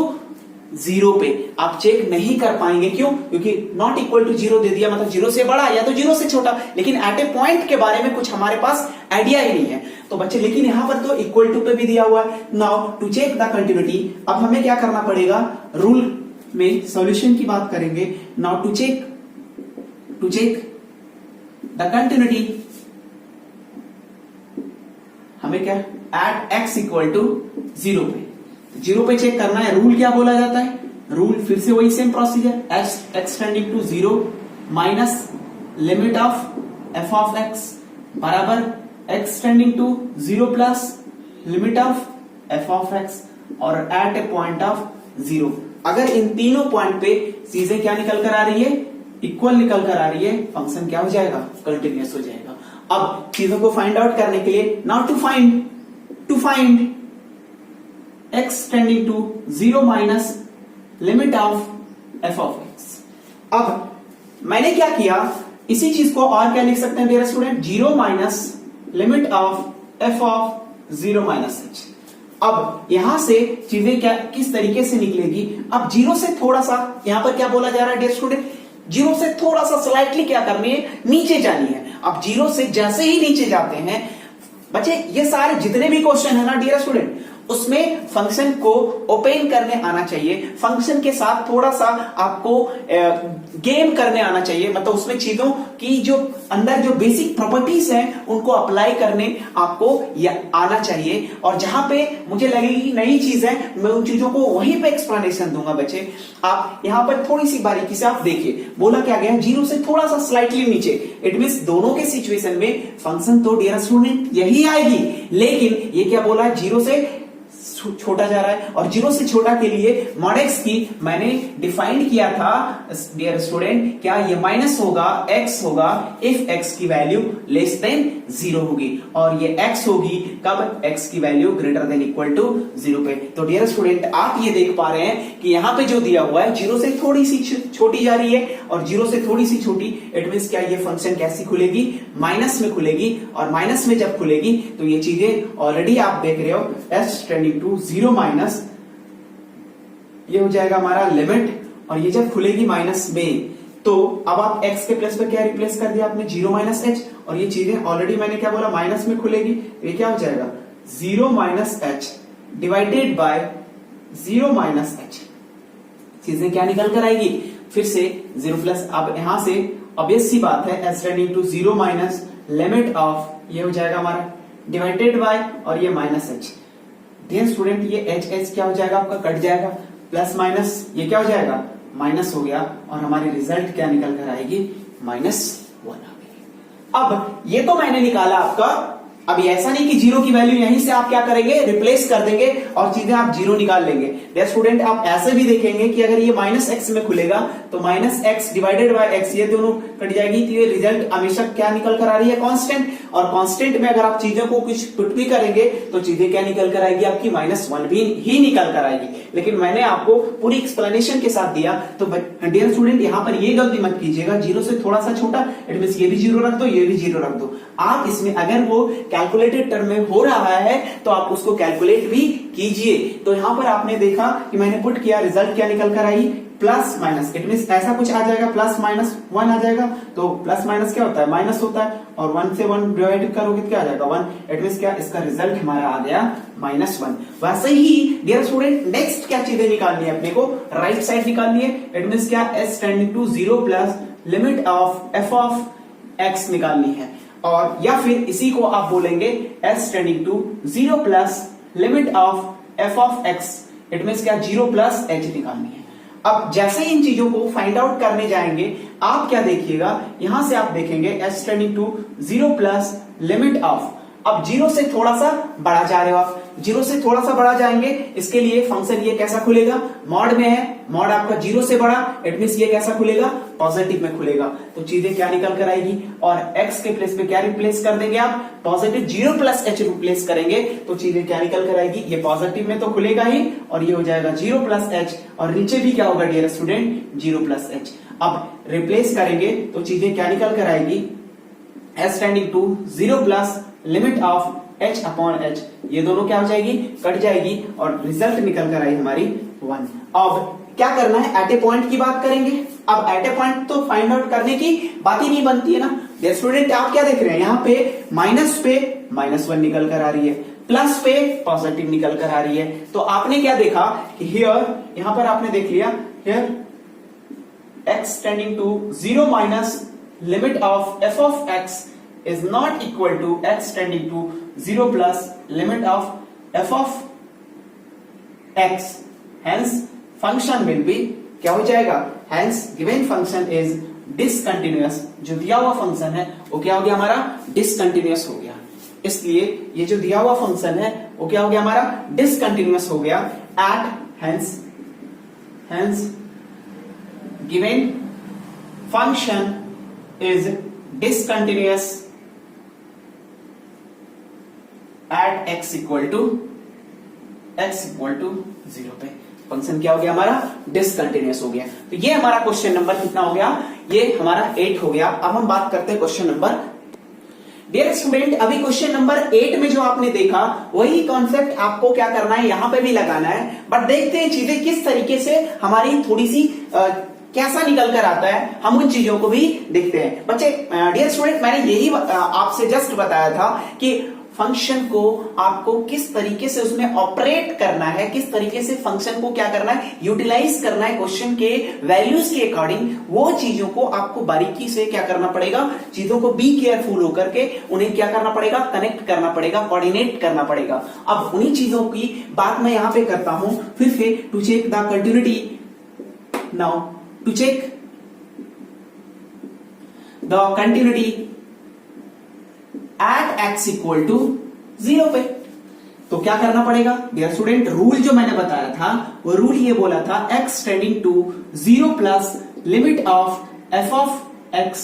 0 पे आप चेक नहीं कर पाएंगे। क्यों? क्योंकि नॉट इक्वल टू 0 दे दिया, मतलब 0 से बड़ा या तो 0 से छोटा, लेकिन एट ए पॉइंट के बारे में कुछ हमारे पास आइडिया ही नहीं है। तो बच्चे लेकिन यहां पर तो इक्वल टू पे भी दिया हुआ है। Now to check the continuity, अब हमें क्या करना पड़ेगा, रूल में सॉल्यूशन की बात करेंगे। Now to check the continuity, हमें क्या, एट x इक्वल टू 0 पे, 0 पे चेक करना है। रूल क्या बोला जाता है, रूल फिर से वही same procedure, x tending to 0 minus limit of f of x बराबर x tending to 0 plus limit of f of x और एट ए पॉइंट ऑफ 0। अगर इन तीनों पॉइंट पे चीजें क्या निकल कर आ रही है, इक्वल निकल कर आ रही है, फंक्शन क्या हो जाएगा, कंटिन्यूअस हो जाएगा। अब चीजों को फाइंड आउट करने के लिए, now to find x tending to 0 minus limit of f of x। अब मैंने क्या किया, इसी चीज को और क्या लिख सकते हैं dear student, 0 minus limit of f of 0 minus h। अब यहां से चीजें क्या किस तरीके से निकलेगी, अब 0 से थोड़ा सा, यहां पर क्या बोला जा रहा है डियर स्टूडेंट, 0 से थोड़ा सा स्लाइटली क्या करनी है, नीचे जानी है। अब 0 से जैसे ही नीचे जाते हैं बच्चे, ये सारे जितने भी क्वेश्चन है ना डियर स्टूडेंट, उसमें फंक्शन को ओपन करने आना चाहिए, फंक्शन के साथ थोड़ा सा आपको गेम करने आना चाहिए, मतलब उसमें चीजों की जो अंदर जो बेसिक प्रॉपर्टीज हैं उनको अप्लाई करने आपको आना चाहिए। और जहां पे मुझे लगेगी नई चीज है, मैं उन चीजों को वहीं पे एक्सप्लेनेशन दूंगा। बच्चे आप यहां पर थोड़ी सी बारीकी से आप देखिए, बोला क्या गया, 0 से थोड़ा सा स्लाइटली नीचे, इट मीन्स दोनों के सिचुएशन में फंक्शन तो डियर स्टूडेंट यही आएगी, लेकिन ये क्या बोला है, 0 से छोटा जा रहा है। और 0 से छोटा के लिए मॉड x की मैंने डिफाइंड किया था डियर स्टूडेंट, क्या ये माइनस होगा, x होगा इफ x की वैल्यू लेस देन 0 होगी, और ये x होगी कब, x की value greater than equal to 0 पे। तो डियर स्टूडेंट आप ये देख पा रहे हैं कि यहां पे जो दिया हुआ है 0 से थोड़ी सी छोटी जा रही है, और 0 से थोड़ी सी छोटी, इट मींस क्या, ये फंक्शन कैसी खुलेगी, माइनस में खुलेगी, और माइनस में जब खुलेगी तो ये चीजें ऑलरेडी आप देख रहे हो, s टेंडिंग टू 0 माइनस, ये हो जाएगा हमारा लिमिट, और ये जब खुलेगी माइनस में, तो अब आप x के प्लेस पे क्या रिप्लेस कर दिया आपने, 0 माइनस h, और ये चीजें ऑलरेडी मैंने क्या बोला, माइनस में खुलेगी, ये क्या हो जाएगा, 0 minus h divided by 0 minus h। चीजें क्या निकल कर आएगी, फिर से 0 प्लस, अब यहां से ऑब्वियस सी बात है, s tending to 0 minus limit of, ये हो जाएगा हमारा डिवाइडेड बाय, और ये माइनस h। डियर स्टूडेंट ये h क्या हो जाएगा, आपका कट जाएगा, प्लस माइनस ये क्या हो जाएगा, माइनस हो गया, और हमारी रिजल्ट क्या निकल कर आएगी, -1 आ गई। अब ये तो मैंने निकाला आपका, अब ऐसा नहीं कि 0 की वैल्यू यहीं से आप क्या करेंगे, रिप्लेस कर देंगे और चीजें आप 0 निकाल लेंगे। डियर स्टूडेंट आप ऐसे भी देखेंगे कि अगर ये -x में खुलेगा तो -x डिवाइडेड बाय x, ये दोनों कट जाएगी, तो ये रिजल्ट हमेशा क्या निकल कर आ रही है, कांस्टेंट। और कांस्टेंट में अगर आप चीजों को कुछ पुट भी करेंगे तो चीजें क्या निकल कर आएगी, आपकी -1 भी ही निकल कर आएगी। लेकिन मैंने आपको पूरी एक्सप्लेनेशन के साथ दिया। तो डियर स्टूडेंट यहाँ पर ये गलती मत कीजिएगा, 0 से थोड़ा सा छोटा, इट मींस ये भी 0 रख दो, ये भी 0 रख दो। आप इसमें अगर वो कैलकुलेटेड टर्म में हो रहा है तो आप उसको कैलकुलेट भी कीजिए। तो यहां पर आपने देखा कि मैंने पुट किया, रिजल्ट क्या निकल कर आई, प्लस माइनस, इट मींस ऐसा कुछ आ जाएगा, प्लस माइनस 1 आ जाएगा। तो प्लस माइनस क्या होता है, माइनस होता है, और 1 से 1 डिवाइड करोगे तो क्या आ जाएगा 1, इट मींस क्या, इसका रिजल्ट हमारा आ गया -1। वैसे ही डियर स्टूडेंट नेक्स्ट क्या चीजें निकालनी है अपने को, राइट साइड निकालनी है, इट मींस क्या, s tending to 0 plus limit of f of x निकालनी है। और या फिर इसी को आप बोलेंगे s tending to 0 plus limit of f of x, it means क्या, 0 प्लस h निकालनी है। अब जैसे इन चीजों को फाइंड आउट करने जाएंगे, आप क्या देखिएगा, यहां से आप देखेंगे s tending to 0 plus limit of, अब जीरो से थोड़ा सा बढ़ा जा रहे हो आप, जीरो से थोड़ा सा बढ़ा जाएंगे, इसके लिए फंक्शन ये कैसा खुलेगा, मॉड में है, मॉड आपका जीरो से बढ़ा, इट मींस ये कैसा खुलेगा, पॉजिटिव में खुलेगा। तो चीजें क्या निकल कर आएगी, और x के प्लेस पे क्या रिप्लेस कर देंगे आप, positive, zero plus h replace करेंगे तो चीजें क्या निकल कर आएगी, ये पॉजिटिव में तो खुलेगा ही, और ये हो जाएगा जीरो प्लस h, और नीचे भी क्या होगा dear student, zero plus h। अब रिप्लेस करेंगे तो चीजें क्या निकल कर आएगी, h tending to zero plus limit of h upon h, ये दोनों क्या हो जाएगी, कट जाएगी, और रिजल्ट निकल कर आई हमारी 1। अब क्या करना है, एट ए पॉइंट की बात करेंगे। अब एट ए पॉइंट तो फाइंड आउट करने की बात ही नहीं बनती है ना। डियर स्टूडेंट आप क्या देख रहे हैं, यहाँ पे -1 निकल कर आ रही है, प्लस पे पॉजिटिव निकल कर आ रही है। तो आपने क्या देखा कि हियर, यहां पर आपने देख लिया, here x tending to 0 minus limit of f of x is not equal to x tending to 0 plus limit of f of x, hence function will be क्या हो जाएगा, hence given function is discontinuous, जो दिया हुआ function है वो क्या हो गया हमारा, डिसकंटिन्यूअस हो गया। इसलिए ये जो दिया हुआ फंक्शन है वो क्या हो गया हमारा, डिसकंटिन्यूअस हो गया at hence given function is discontinuous at x equal to 0 पे फंक्शन क्या हो गया हमारा, डिसकंटिन्यूअस हो गया। तो ये हमारा क्वेश्चन नंबर कितना हो गया, ये हमारा 8 हो गया। अब हम बात करते हैं क्वेश्चन नंबर। डियर स्टूडेंट अभी क्वेश्चन नंबर 8 में जो आपने देखा वही कॉन्सेप्ट आपको क्या करना है, यहां पे भी लगाना है, बट देखते हैं चीजें किस तरीके से हमारी थोड़ी सी कैसा निकल कर आता है, हम उन चीजों को भी देखते हैं। बच्चे डियर स्टूडेंट मैंने यही आपसे जस्ट बताया था कि फंक्शन को आपको किस तरीके से उसमें ऑपरेट करना है, किस तरीके से फंक्शन को क्या करना है, यूटिलाइज करना है क्वेश्चन के वैल्यूज के अकॉर्डिंग। वो चीजों को आपको बारीकी से क्या करना पड़ेगा, चीजों को बी केयरफुल होकर के उन्हें क्या करना पड़ेगा, कनेक्ट करना पड़ेगा, कोऑर्डिनेट करना पड़ेगा। अब उन्हीं चीजों की बात मैं यहां पे करता हूं फिर से, to check the continuity. Now to check the continuity at x equal to 0 पे, तो क्या करना पड़ेगा डियर स्टूडेंट, रूल जो मैंने बताया था वो रूल ये बोला था x tending to 0 plus limit of f of x,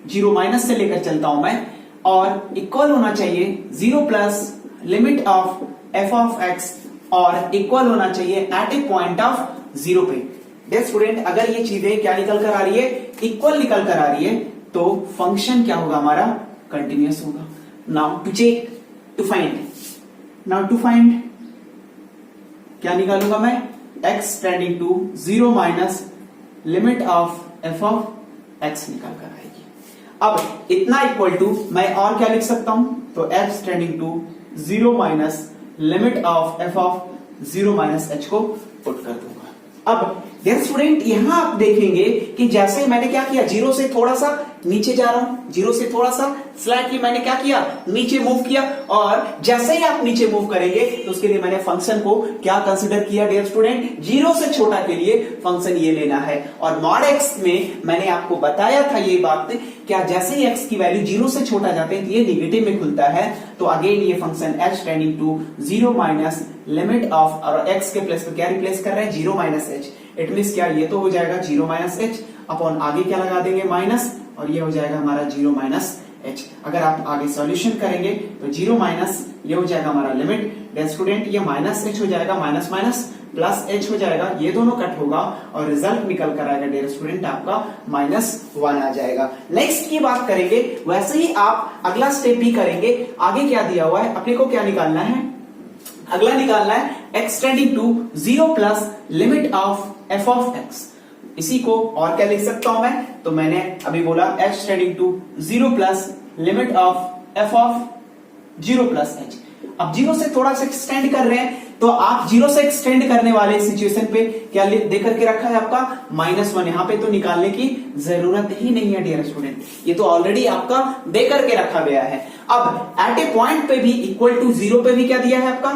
0 minus से लेकर चलता हूं मैं, और इक्वल होना चाहिए 0 plus limit of f of x, और इक्वल होना चाहिए एट ए पॉइंट ऑफ 0 पे। डियर स्टूडेंट अगर ये चीजें क्या निकल कर आ रही है, इक्वल निकल कर आ रही है, तो फंक्शन क्या होगा हमारा, कंटिन्यूअस होगा। Now to check, to find, now to find क्या निकालूंगा मैं, x tending to 0 minus limit of f of x निकाल कर आएगी। अब इतना इक्वल टू मैं और क्या लिख सकता हूं, तो x tending to 0 minus limit of f of 0 minus h को पुट कर दूंगा। अब डियर स्टूडेंट यहां आप देखेंगे कि जैसे मैंने क्या किया, जीरो से थोड़ा सा नीचे जा रहा हूं, जीरो से थोड़ा सा स्लाइटली मैंने क्या किया, नीचे मूव किया, और जैसे ही आप नीचे मूव करेंगे तो उसके लिए मैंने फंक्शन को क्या कंसीडर किया डियर स्टूडेंट, जीरो से छोटा के लिए फंक्शन ये लेना है। और मॉड एक्स में मैंने आपको बताया था ये बात, क्या जैसे ही एक्स की वैल्यू जीरो से छोटा जाते हैं तो ये निगेटिव में खुलता है। तो अगेन ये function h tending to 0 minus limit of, और x के प्लेस पे क्या रिप्लेस कर रहे हैं, 0 माइनस h, इट मींस क्या, ये तो हो जाएगा 0 माइनस h अपॉन आगे क्या लगा देंगे माइनस, और ये हो जाएगा हमारा 0 माइनस h। अगर आप आगे सॉल्यूशन करेंगे तो 0 माइनस ये हो जाएगा हमारा लिमिट, डियर स्टूडेंट ये माइनस h हो जाएगा, माइनस माइनस प्लस h हो जाएगा, ये दोनों कट होगा और रिजल्ट निकल कर आएगा डियर स्टूडेंट आपका -1 आ जाएगा। नेक्स्ट की बात करेंगे, वैसे ही आप अगला स्टेप भी करेंगे। आगे क्या दिया हुआ है, अपने को क्या निकालना है, अगला निकालना है x tending to 0 plus limit of f of x। इसी को और क्या लिख सकता हूं मैं, तो मैंने अभी बोला h tending to 0 plus limit of f of 0 plus h। अब 0 से थोड़ा सा एक्सटेंड कर रहे हैं, तो आप 0 से एक्सटेंड करने वाले सिचुएशन पे क्या दे करके रखा है आपका -1, यहां पे तो निकालने की जरूरत ही नहीं है डियर स्टूडेंट, ये तो ऑलरेडी आपका दे करके रखा गया है। अब एट ए पॉइंट पे भी इक्वल टू 0 पे भी क्या दिया है आपका,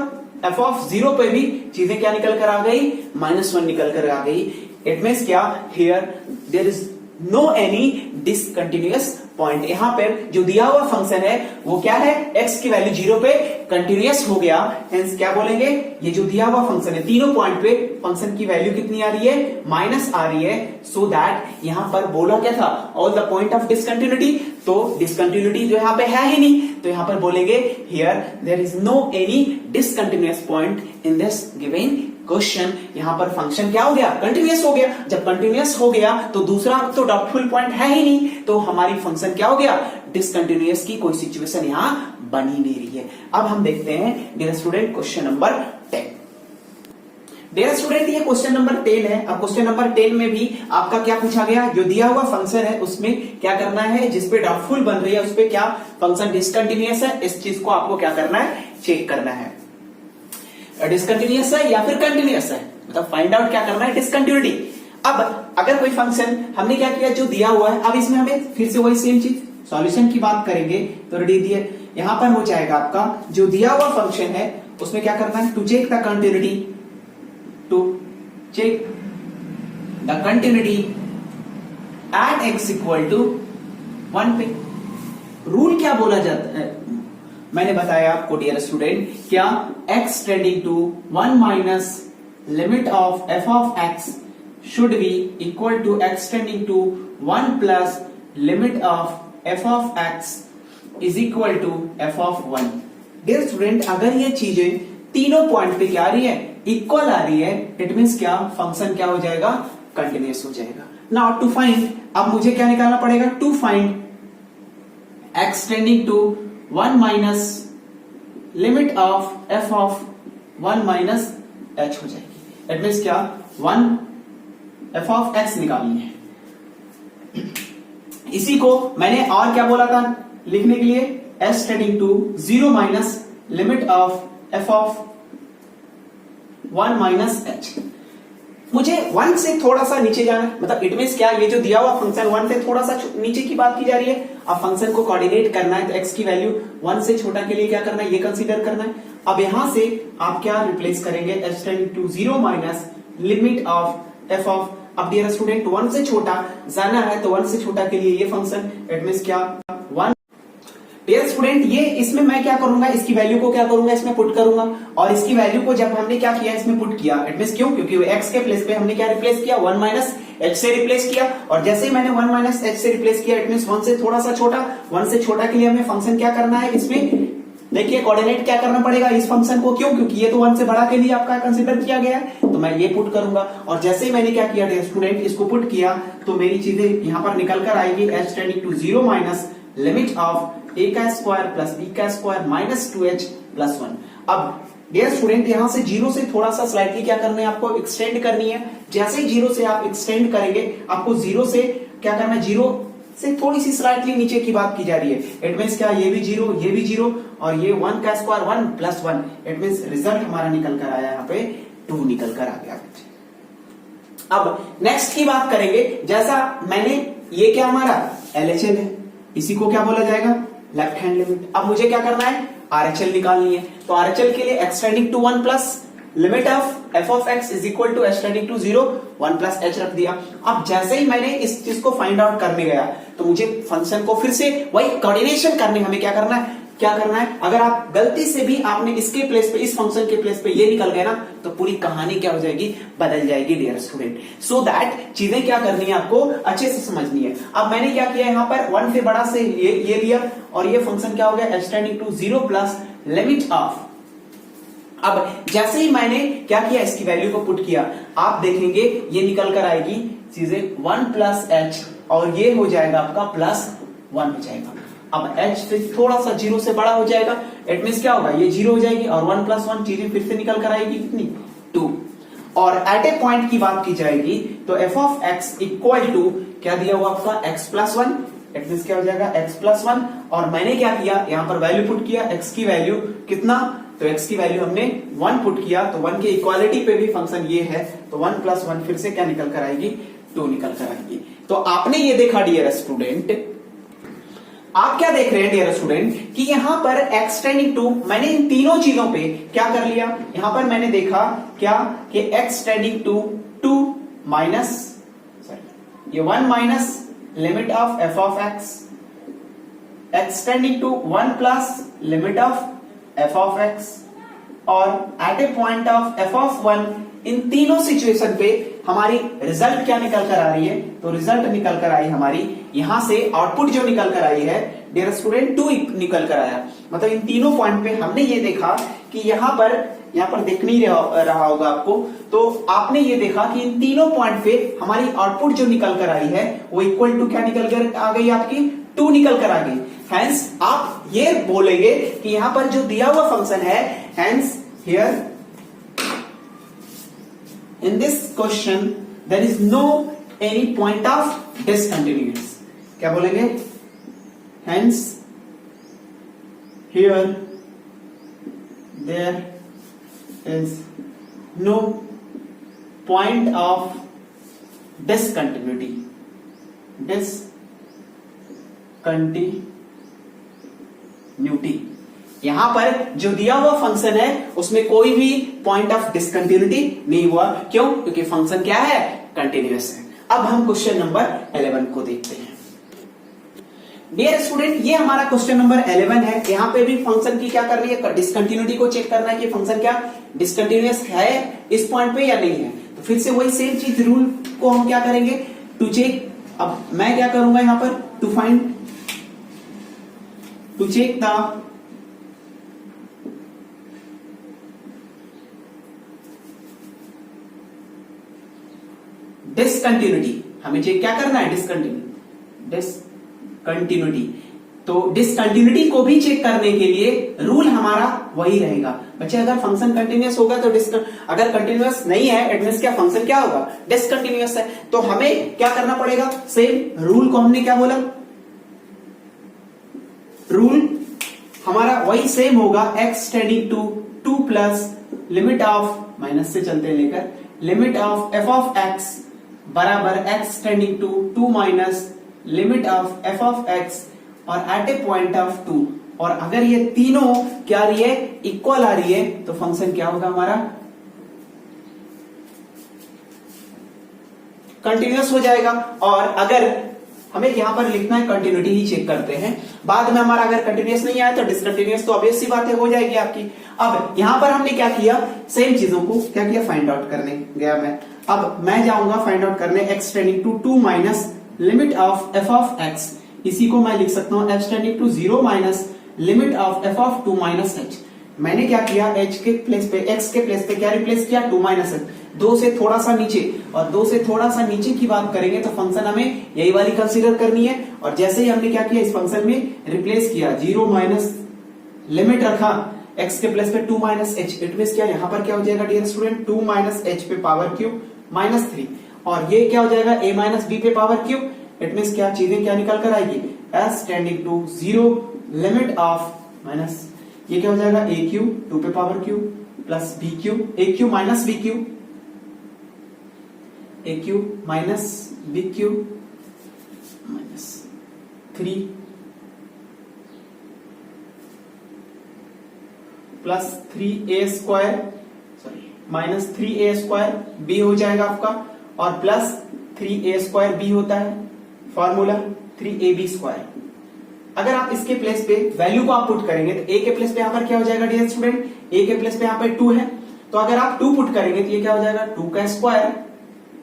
f ऑफ 0 पे भी चीजें क्या निकल कर आ गई, -1 निकल कर आ गई। इट मींस क्या, here there is no any discontinuous point. यहां पर जो दिया हुआ फंक्शन है वो क्या है, x की वैल्यू 0 पे कंटिन्यूअस हो गया, हेंस क्या बोलेंगे, ये जो दिया हुआ फंक्शन है तीनों पॉइंट पे फंक्शन की वैल्यू कितनी आ रही है, माइनस आ रही है, सो दैट यहां पर बोला क्या था, all the point of discontinuity, तो डिसकंटिन्यूटी जो यहां पे है ही नहीं, तो यहां पर बोलेंगे here there is no any discontinuous point in this given question. यहां पर फंक्शन क्या हो गया, कंटिन्यूअस हो गया। जब कंटिन्यूअस हो गया तो दूसरा तो डाउटफुल पॉइंट है ही नहीं, तो हमारी फंक्शन क्या हो गया, डिसकंटिन्यूअस की कोई सिचुएशन यहां बन ही नहीं रही है। अब हम देखते हैं dear student question number 10। Dear student ये क्वेश्चन नंबर 10 है। अब क्वेश्चन नंबर 10 में भी आपका क्या पूछा गया, जो दिया हुआ फंक्शन है उसमें क्या करना है, जिसपे डाउटफुल बन रही है उस पे क्या फंक्शन डिसकंटिन्यूअस है, इस चीज को आपको क्या करना है, चेक करना है, डिसकंटिन्यूअस है या फिर कंटिन्यूअस है, मतलब फाइंड आउट क्या करना है, डिसकंटिन्यूटी। अब अगर कोई फंक्शन हमने क्या किया, जो दिया हुआ है, अब इसमें हमें फिर से वही सेम चीज सॉल्यूशन की बात करेंगे, तो रेडी दिए यहां पर हो जाएगा आपका जो दिया हुआ फंक्शन है उसमें क्या करना है, to check the continuity, to check the continuity at x equal to 1 पे। रूल क्या बोला जाता है, मैंने बताया आपको डियर स्टूडेंट, क्या x tending to 1 minus limit of f of x should be equal to x tending to 1 plus limit of f of x is equal to f of 1। Dear student अगर ये चीजें तीनों point पे क्या आ रही है, equal आ रही है, इट मींस क्या, फंक्शन क्या हो जाएगा, कंटिन्यूअस हो जाएगा। नाउ टू फाइंड, अब मुझे क्या निकालना पड़ेगा, to find x tending to 1 minus limit of f of 1 minus h हो जाएगी। इट मींस क्या, 1 f ऑफ x निकालनी है। इसी को मैंने और क्या बोला था लिखने के लिए, s tending to 0 minus limit of f of 1 minus h। मुझे 1 से थोड़ा सा नीचे जाना, मतलब इट मींस क्या, ये जो दिया हुआ फंक्शन 1 से थोड़ा सा नीचे की बात की जा रही है। अब फंक्शन को कोऑर्डिनेट करना है तो x की वैल्यू 1 से छोटा के लिए क्या करना है, ये कंसीडर करना है। अब यहां से आप क्या रिप्लेस करेंगे, s tending to 0 minus limit of f of, अब डियर स्टूडेंट 1 से छोटा जाना है तो 1 से छोटा के लिए ये फंक्शन, इट मींस क्या 1। डियर स्टूडेंट ये इसमें मैं क्या करूंगा, इसकी वैल्यू को क्या करूंगा, इसमें पुट करूंगा, और इसकी वैल्यू को जब हमने क्या किया, इसमें पुट किया, इट मींस क्यों, क्योंकि x के प्लेस पे हमने क्या रिप्लेस किया, 1 माइनस h से रिप्लेस किया, और जैसे ही मैंने 1 माइनस h से रिप्लेस किया, इट मींस 1 से थोड़ा सा छोटा, 1 से छोटा के लिए हमें फंक्शन क्या करना है, इसमें देखिए कोऑर्डिनेट क्या करना पड़ेगा इस फंक्शन को, क्यों, क्योंकि ये तो 1 से बड़ा के लिए आपका कंसीडर किया गया है, तो मैं ये पुट करूंगा, और जैसे ही मैंने क्या किया डियर स्टूडेंट, इसको पुट किया तो मेरी चीजें यहां पर निकल कर आएगी, h tending to 0 minus limit of a का स्क्वायर प्लस b का स्क्वायर माइनस 2h प्लस 1। अब डियर स्टूडेंट यहां से 0 से थोड़ा सा स्लाइटली क्या करना है, आपको एक्सटेंड करनी है। जैसे ही 0 से आप एक्सटेंड करेंगे, आपको 0 से क्या करना है, 0 से थोड़ी सी स्लाइटली नीचे की बात की जा रही है। इट मींस क्या, ये भी 0, ये भी 0, और ये 1 का square 1 plus 1, it means result हमारा निकल कर आया, यहाँ पे 2 निकल कर आ गया। अब नेक्स्ट की बात करेंगे, जैसा मैंने ये क्या हमारा LHL है, इसी को क्या बोला जाएगा, लेफ्ट हैंड लिमिट। अब मुझे क्या करना है, RHL निकालनी है, तो RHL के लिए x tending to 1 plus limit of f of x is equal to h tending to 0 1 plus h रख दिया। अब जैसे ही मैंने इस चीज को फाइंड आउट करने गया तो मुझे फंक्शन को फिर से वही कोऑर्डिनेशन करने, हमें क्या करना है, अगर आप गलती से भी आपने इसके प्लेस पे, इस फंक्शन के प्लेस पे ये निकल गए ना, तो पूरी कहानी क्या हो जाएगी, बदल जाएगी डियर स्टूडेंट। सो दैट चीजें क्या करनी है, आपको अच्छे से समझनी है। अब मैंने क्या किया, यहाँ पर 1 से बड़ा से ये लिया, और ये फंक्शन क्या हो गया, h tending to 0 plus limit of. अब जैसे ही मैंने क्या किया, इसकी वैल्यू को पुट किया, आप देखेंगे ये निकल कर आएगी चीजें 1 प्लस h, और ये हो जाएगा आपका प्लस 1 हो जाएगा। अब h से थोड़ा सा 0 से बड़ा हो जाएगा, इट मींस क्या होगा, ये 0 हो जाएगी, और 1 प्लस 1 चीजें फिर से निकल कर आएगी कितनी, 2। और एट ए पॉइंट की बात की जाएगी तो f of x equal to क्या दिया हुआ आपका, x प्लस 1, इट मींस क्या हो जाएगा, x प्लस 1, और मैंने क्या किया, यहाँ पर वैल्यू पुट किया, x की वैल्यू कितना, तो x की वैल्यू हमने 1 पुट किया, तो 1 के इक्वालिटी पे भी फंक्शन ये है, तो 1 प्लस 1 फिर से क्या निकल कर आएगी, 2 निकल कर आएगी। तो आपने ये देखा डियर स्टूडेंट, आप क्या देख रहे हैं डियर स्टूडेंट, कि यहां पर x टेंडिंग टू, मैंने इन तीनों चीजों पे क्या कर लिया, यहां पर मैंने देखा क्या कि x टेंडिंग टू 2 माइनस, ये 1 minus limit of F of X, x tending to 1 plus limit of F of X, और at a point of F of 1। इन तीनों सिचुएशन पे हमारी रिजल्ट क्या निकल कर आ रही है? तो रिजल्ट निकल कर आई हमारी, यहां से आउटपुट जो निकल कर आई है डियर स्टूडेंट 2 निकल कर आया। मतलब इन तीनों पॉइंट पे हमने ये देखा कि यहां पर देख नहीं रहा होगा आपको, तो आपने ये देखा कि इन तीनों पॉइंट पे हमारी आउटपुट जो निकल कर आई है वो इक्वल टू क्या निकल कर आ गई आपकी? 2 निकल कर आ गई। हेंस आप ये बोलेंगे कि यहां पर जो दिया हुआ फंक्शन है, hence here in this question there is no any point of discontinuous। क्या बोलेंगे? hence here there is no point of discontinuity, यहां पर जो दिया हुआ फंक्शन है उसमें कोई भी पॉइंट ऑफ डिसकंटिन्यूटी नहीं हुआ। क्यों? क्योंकि फंक्शन क्या है? कंटिन्यूअस है। अब हम क्वेश्चन नंबर 11 को देखते हैं। डियर स्टूडेंट, ये हमारा क्वेश्चन नंबर 11 है। यहां पे भी फंक्शन की क्या कर रही है? डिसकंटिन्यूटी को चेक करना है कि फंक्शन क्या डिसकंटिन्यूअस है इस पॉइंट पे या नहीं है। तो फिर से वही सेम चीज रूल को हम क्या करेंगे? To check. अब मैं क्या करूंगा यहां पर? To check the discontinuity. हमें चेक क्या करना है? डिसकंटिन्यूटी। तो डिसकंटिन्यूटी को भी चेक करने के लिए रूल हमारा वही रहेगा। बच्चे अगर फंक्शन कंटिन्यूअस होगा तो अगर कंटिन्यूअस नहीं है इट मींस क्या फंक्शन क्या होगा? डिसकंटिन्यूअस है। तो हमें क्या करना पड़ेगा? सेम रूल को हमने क्या बोला? रूल हमारा वही सेम होगा, x tending to 2 plus limit of, minus से चलते हैं लेकर, limit of F of X बराबर x tending to 2 minus limit of F of X और एट ए पॉइंट ऑफ 2। और अगर ये तीनों क्या आ रही है? इक्वल आ रही है, तो फंक्शन क्या होगा हमारा? कंटिन्यूअस हो जाएगा। और अगर हमें यहां पर लिखना है कंटिन्यूटी ही चेक करते हैं, बाद में हमारा अगर कंटिन्यूअस नहीं आया तो डिसकंटिन्यूअस, तो ऑब्वियस सी बात है हो जाएगी आपकी। अब यहां पर हमने क्या किया? सेम चीजों को क्या किया? फाइंड आउट करने गया मैं। अब मैं जाऊंगा फाइंड आउट करने x tending to 2 minus limit of F of x. इसी को मैं लिख सकता हूं x tending to 0 minus limit of F of 2 minus h। मैंने क्या किया? h के प्लेस पे, x के प्लेस पे क्या रिप्लेस किया? 2 माइनस h। 2 से थोड़ा सा नीचे, और 2 से थोड़ा सा नीचे की बात करेंगे तो फंक्शन हमें यही वाली कंसीडर करनी है। और जैसे ही हमने क्या किया? इस फंक्शन में रिप्लेस किया, 0 माइनस लिमिट रखा x के प्लेस पे 2 माइनस h। इट मींस क्या यहां पर क्या हो जाएगा डियर स्टूडेंट? 2 माइनस h पे पावर क्यूब माइनस 3, और ये क्या हो जाएगा? a माइनस b पे पावर क्यूब। इट मींस क्या चीजें क्या निकल कर आएगी? s tending to 0 limit of minus, ये क्या हो जाएगा? a क्यूब 2 पे power cube plus b cube, a cube minus b cube, a cube minus b cube minus 3 plus 3a square, sorry minus 3a square b हो जाएगा आपका, और plus 3a square b होता है फॉर्मूला 3ab स्क्वायर। अगर आप इसके place पे वैल्यू को आप पुट करेंगे तो a के प्लेस पे यहां पर क्या हो जाएगा डियर स्टूडेंट? a के प्लेस पे यहां पे 2 है, तो अगर आप 2 पुट करेंगे तो ये क्या हो जाएगा? 2 का स्क्वायर,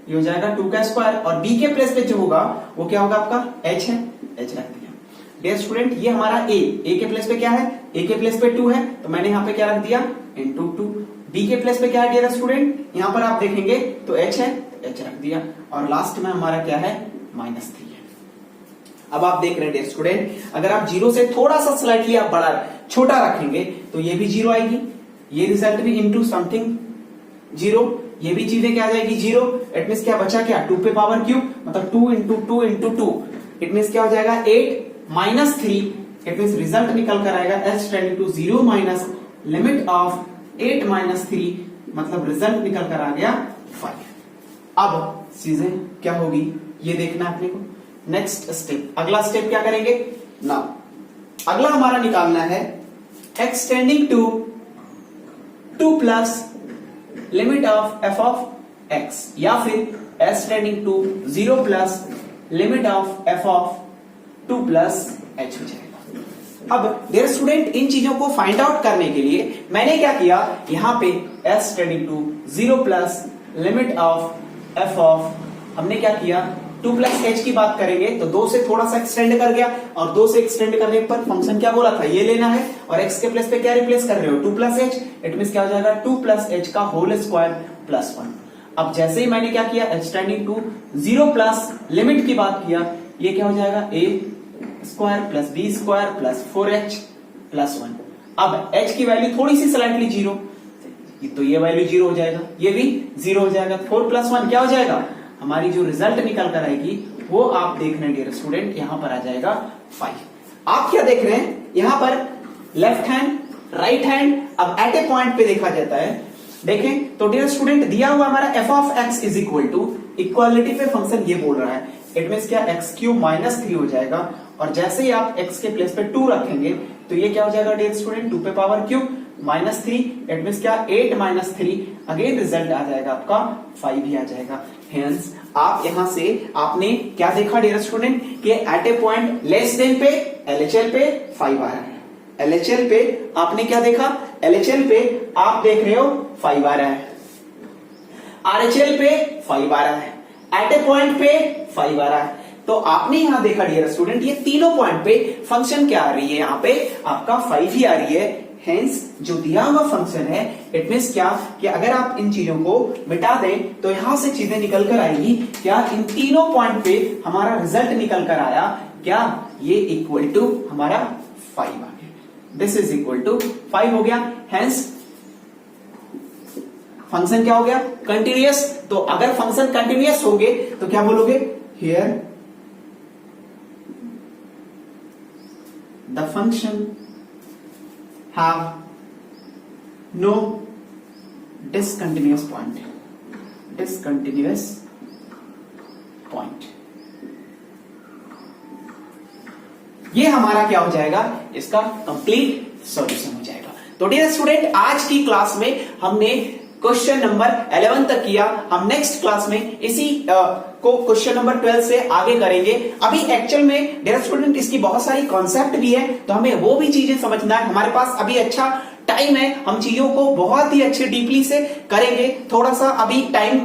ये हो जाएगा 2 का स्क्वायर। और b के प्लेस पे जो होगा वो क्या होगा आपका? h है, h रख दिया। डियर स्टूडेंट ये हमारा a के प्लेस पे क्या है? a के प्लेस पे 2 है, तो मैंने यहाँ पे क्या रख दिया? इंटू 2। b के प्लेस पे क्या है डियर स्टूडेंट? यहाँ पर आप देखेंगे तो h है, तो h रख दिया। और लास्ट में हमारा क्या है? माइनस 3 है। अब आप देख रहे हैं डियर स्टूडेंट, अगर आप 0 से थोड़ा सा स्लाइटली आप बड़ा छोटा रखेंगे तो ये भी 0 आएगी, ये रिजल्ट भी इंटू समथिंग 0, ये भी चीजें क्या आ जाएगी? 0। इट मींस क्या बचा? क्या 2 पे पावर क्यूब, मतलब 2 इंटू 2 इंटू 2। इट मींस क्या हो जाएगा? 8 माइनस 3। इट मींस रिजल्ट निकल कर आएगा h tending to 0 minus limit of 8 minus 3, मतलब रिजल्ट निकल कर आ गया 5। अब चीजें क्या होगी ये देखना अपने को। नेक्स्ट स्टेप, अगला स्टेप क्या करेंगे? नाउ अगला हमारा निकालना है x tending to 2 plus limit of f of x, या फिर s tending to 0 plus limit of F of 2 plus H हो जाएगा। अब डियर स्टूडेंट, इन चीजों को फाइंड आउट करने के लिए मैंने क्या किया, यहां पे S tending to 0 plus limit of F of, हमने क्या किया 2 प्लस एच की बात करेंगे तो 2 से थोड़ा सा एक्सटेंड कर गया, और 2 से एक्सटेंड करने पर फंक्शन क्या बोला था, ये लेना है, और x के प्लेस पे क्या रिप्लेस कर रहे हो 2 प्लस एच, इट मींस क्या हो जाएगा 2 प्लस एच का होल स्क्वायर प्लस 1। अब जैसे ही मैंने क्या किया, h tending to 0 plus limit की बात किया, ये क्या हो जाएगा a square plus B square plus 4h plus 1। अब h की वैल्यू थोड़ी सी स्लाइटली 0, तो ये वैल्यू 0 हो जाएगा, ये भी 0 हो जाएगा, 4 प्लस 1 क्या हो जाएगा, हमारी जो रिजल्ट निकल कर आएगी वो आप देख रहे हैं डियर स्टूडेंट, यहां पर आ जाएगा 5। आप क्या देख रहे हैं, यहां पर लेफ्ट हैंड राइट हैंड अब एट ए पॉइंट पे देखा जाता है। देखें तो डियर स्टूडेंट, दिया हुआ हमारा F of X is equal to, equality पे फंक्शन ये बोल रहा है, इट मींस क्या एक्स क्यूब माइनस 3 हो जाएगा, और जैसे ही आप एक्स के प्लेस पे 2 रखेंगे तो ये क्या हो जाएगा डियर स्टूडेंट, 2 पे power cube minus 3, it means क्या 8 माइनस 3, अगेन रिजल्ट आ जाएगा आपका 5 ही आ जाएगा। हेंस आप यहां से आपने क्या देखा डियर स्टूडेंट, कि eight a point less than पे एलएचएल पे 5 आ रहा है, एलएचएल पे आपने क्या देखा, एलएचएल पे आप देख रहे हो 5 आ रहा है, आरएचएल पे 5 आ रहा है, एट ए पॉइंट पे 5 आ रहा है। तो आपने यहां देखा डियर स्टूडेंट, ये तीनों पॉइंट पे फंक्शन क्या आ रही है, यहां पे आपका 5 ही आ रही है। हेंस जो दिया हुआ फंक्शन है, इट मींस क्या कि अगर आप इन चीजों को मिटा दें तो यहां से चीजें निकल कर आएगी, क्या इन तीनों पॉइंट पे हमारा रिजल्ट निकल कर आया, क्या ये इक्वल टू हमारा 5 आ गया, दिस इज इक्वल टू 5 हो गया। हेंस फंक्शन क्या हो गया, कंटिन्यूअस। तो अगर फंक्शन कंटिन्यूअस हो गए तो क्या बोलोगे, here the function have no discontinuous point, discontinuous point। ये हमारा क्या हो जाएगा, इसका कंप्लीट सॉल्यूशन हो जाएगा। तो डियर स्टूडेंट, आज की क्लास में हमने क्वेश्चन नंबर 11 तक किया, हम नेक्स्ट क्लास में इसी को क्वेश्चन नंबर 12 से आगे करेंगे। अभी एक्चुअल में डियर स्टूडेंट इसकी बहुत सारी कॉन्सेप्ट भी है, तो हमें वो भी चीजें समझना है, हमारे पास अभी अच्छा टाइम है, हम चीजों को बहुत ही अच्छे डीपली से करेंगे। थोड़ा सा अभी टाइम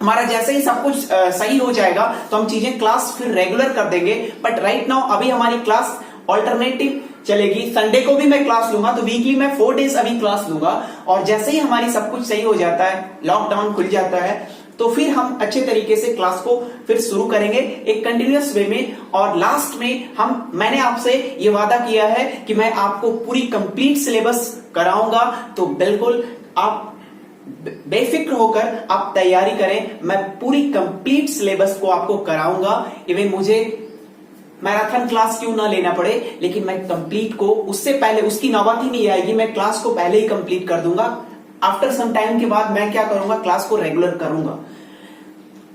हमारा जैसे ही सब कुछ सही हो जाएगा तो हम चीजें क्लास फिर रेगुलर कर देंगे, बट राइट नाउ अभी हमारी क्लास ऑल्टरनेटिव चलेगी। संडे को भी मैं क्लास लूंगा, तो वीकली मैं 4 डेज अभी क्लास लूंगा, और जैसे ही हमारी सब कुछ सही हो जाता है, लॉकडाउन खुल जाता है, तो फिर हम अच्छे तरीके से क्लास को फिर शुरू करेंगे एक कंटिन्यूअस वे में। और लास्ट में मैंने आपसे ये वादा किया है कि मैं आपको पूरी कंप्लीट सिलेबस कराऊंगा, तो बिल्कुल आप बेफिक्र होकर आप तैयारी करें, मैं पूरी कंप्लीट सिलेबस को आपको कराऊंगा। इवन मुझे मैराथन क्लास क्यों ना लेना पड़े, लेकिन मैं कंप्लीट को उससे पहले, उसकी नौबत ही नहीं आएगी, मैं क्लास को पहले ही कंप्लीट कर दूंगा। आफ्टर सम टाइम के बाद मैं क्या करूंगा, क्लास को रेगुलर करूंगा।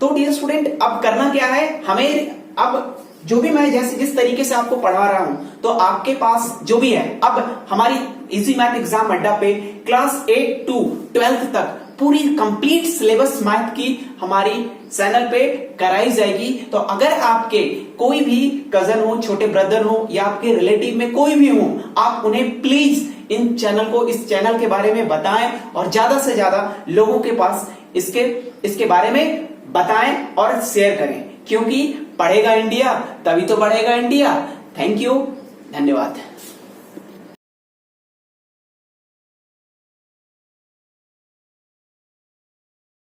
तो डियर स्टूडेंट, अब करना क्या है हमें, अब जो भी मैं जैसे जिस तरीके से आपको पढ़ा रहा हूं, तो आपके पास जो भी है, अब हमारी इजी मैथ एग्जाम अड्डा पे क्लास 8 to 12 तक पूरी कंप्लीट सिलेबस मैथ की हमारी चैनल पे कराई जाएगी। तो अगर आपके कोई भी कजन हो, छोटे ब्रदर हो, या आपके रिलेटिव में कोई भी हो, आप उन्हें प्लीज इन चैनल को, इस चैनल के बारे में बताएं, और ज्यादा से ज्यादा लोगों के पास इसके बारे में बताएं और शेयर करें, क्योंकि पढ़ेगा इंडिया तभी तो बढ़ेगा इंडिया। थैंक यू, धन्यवाद।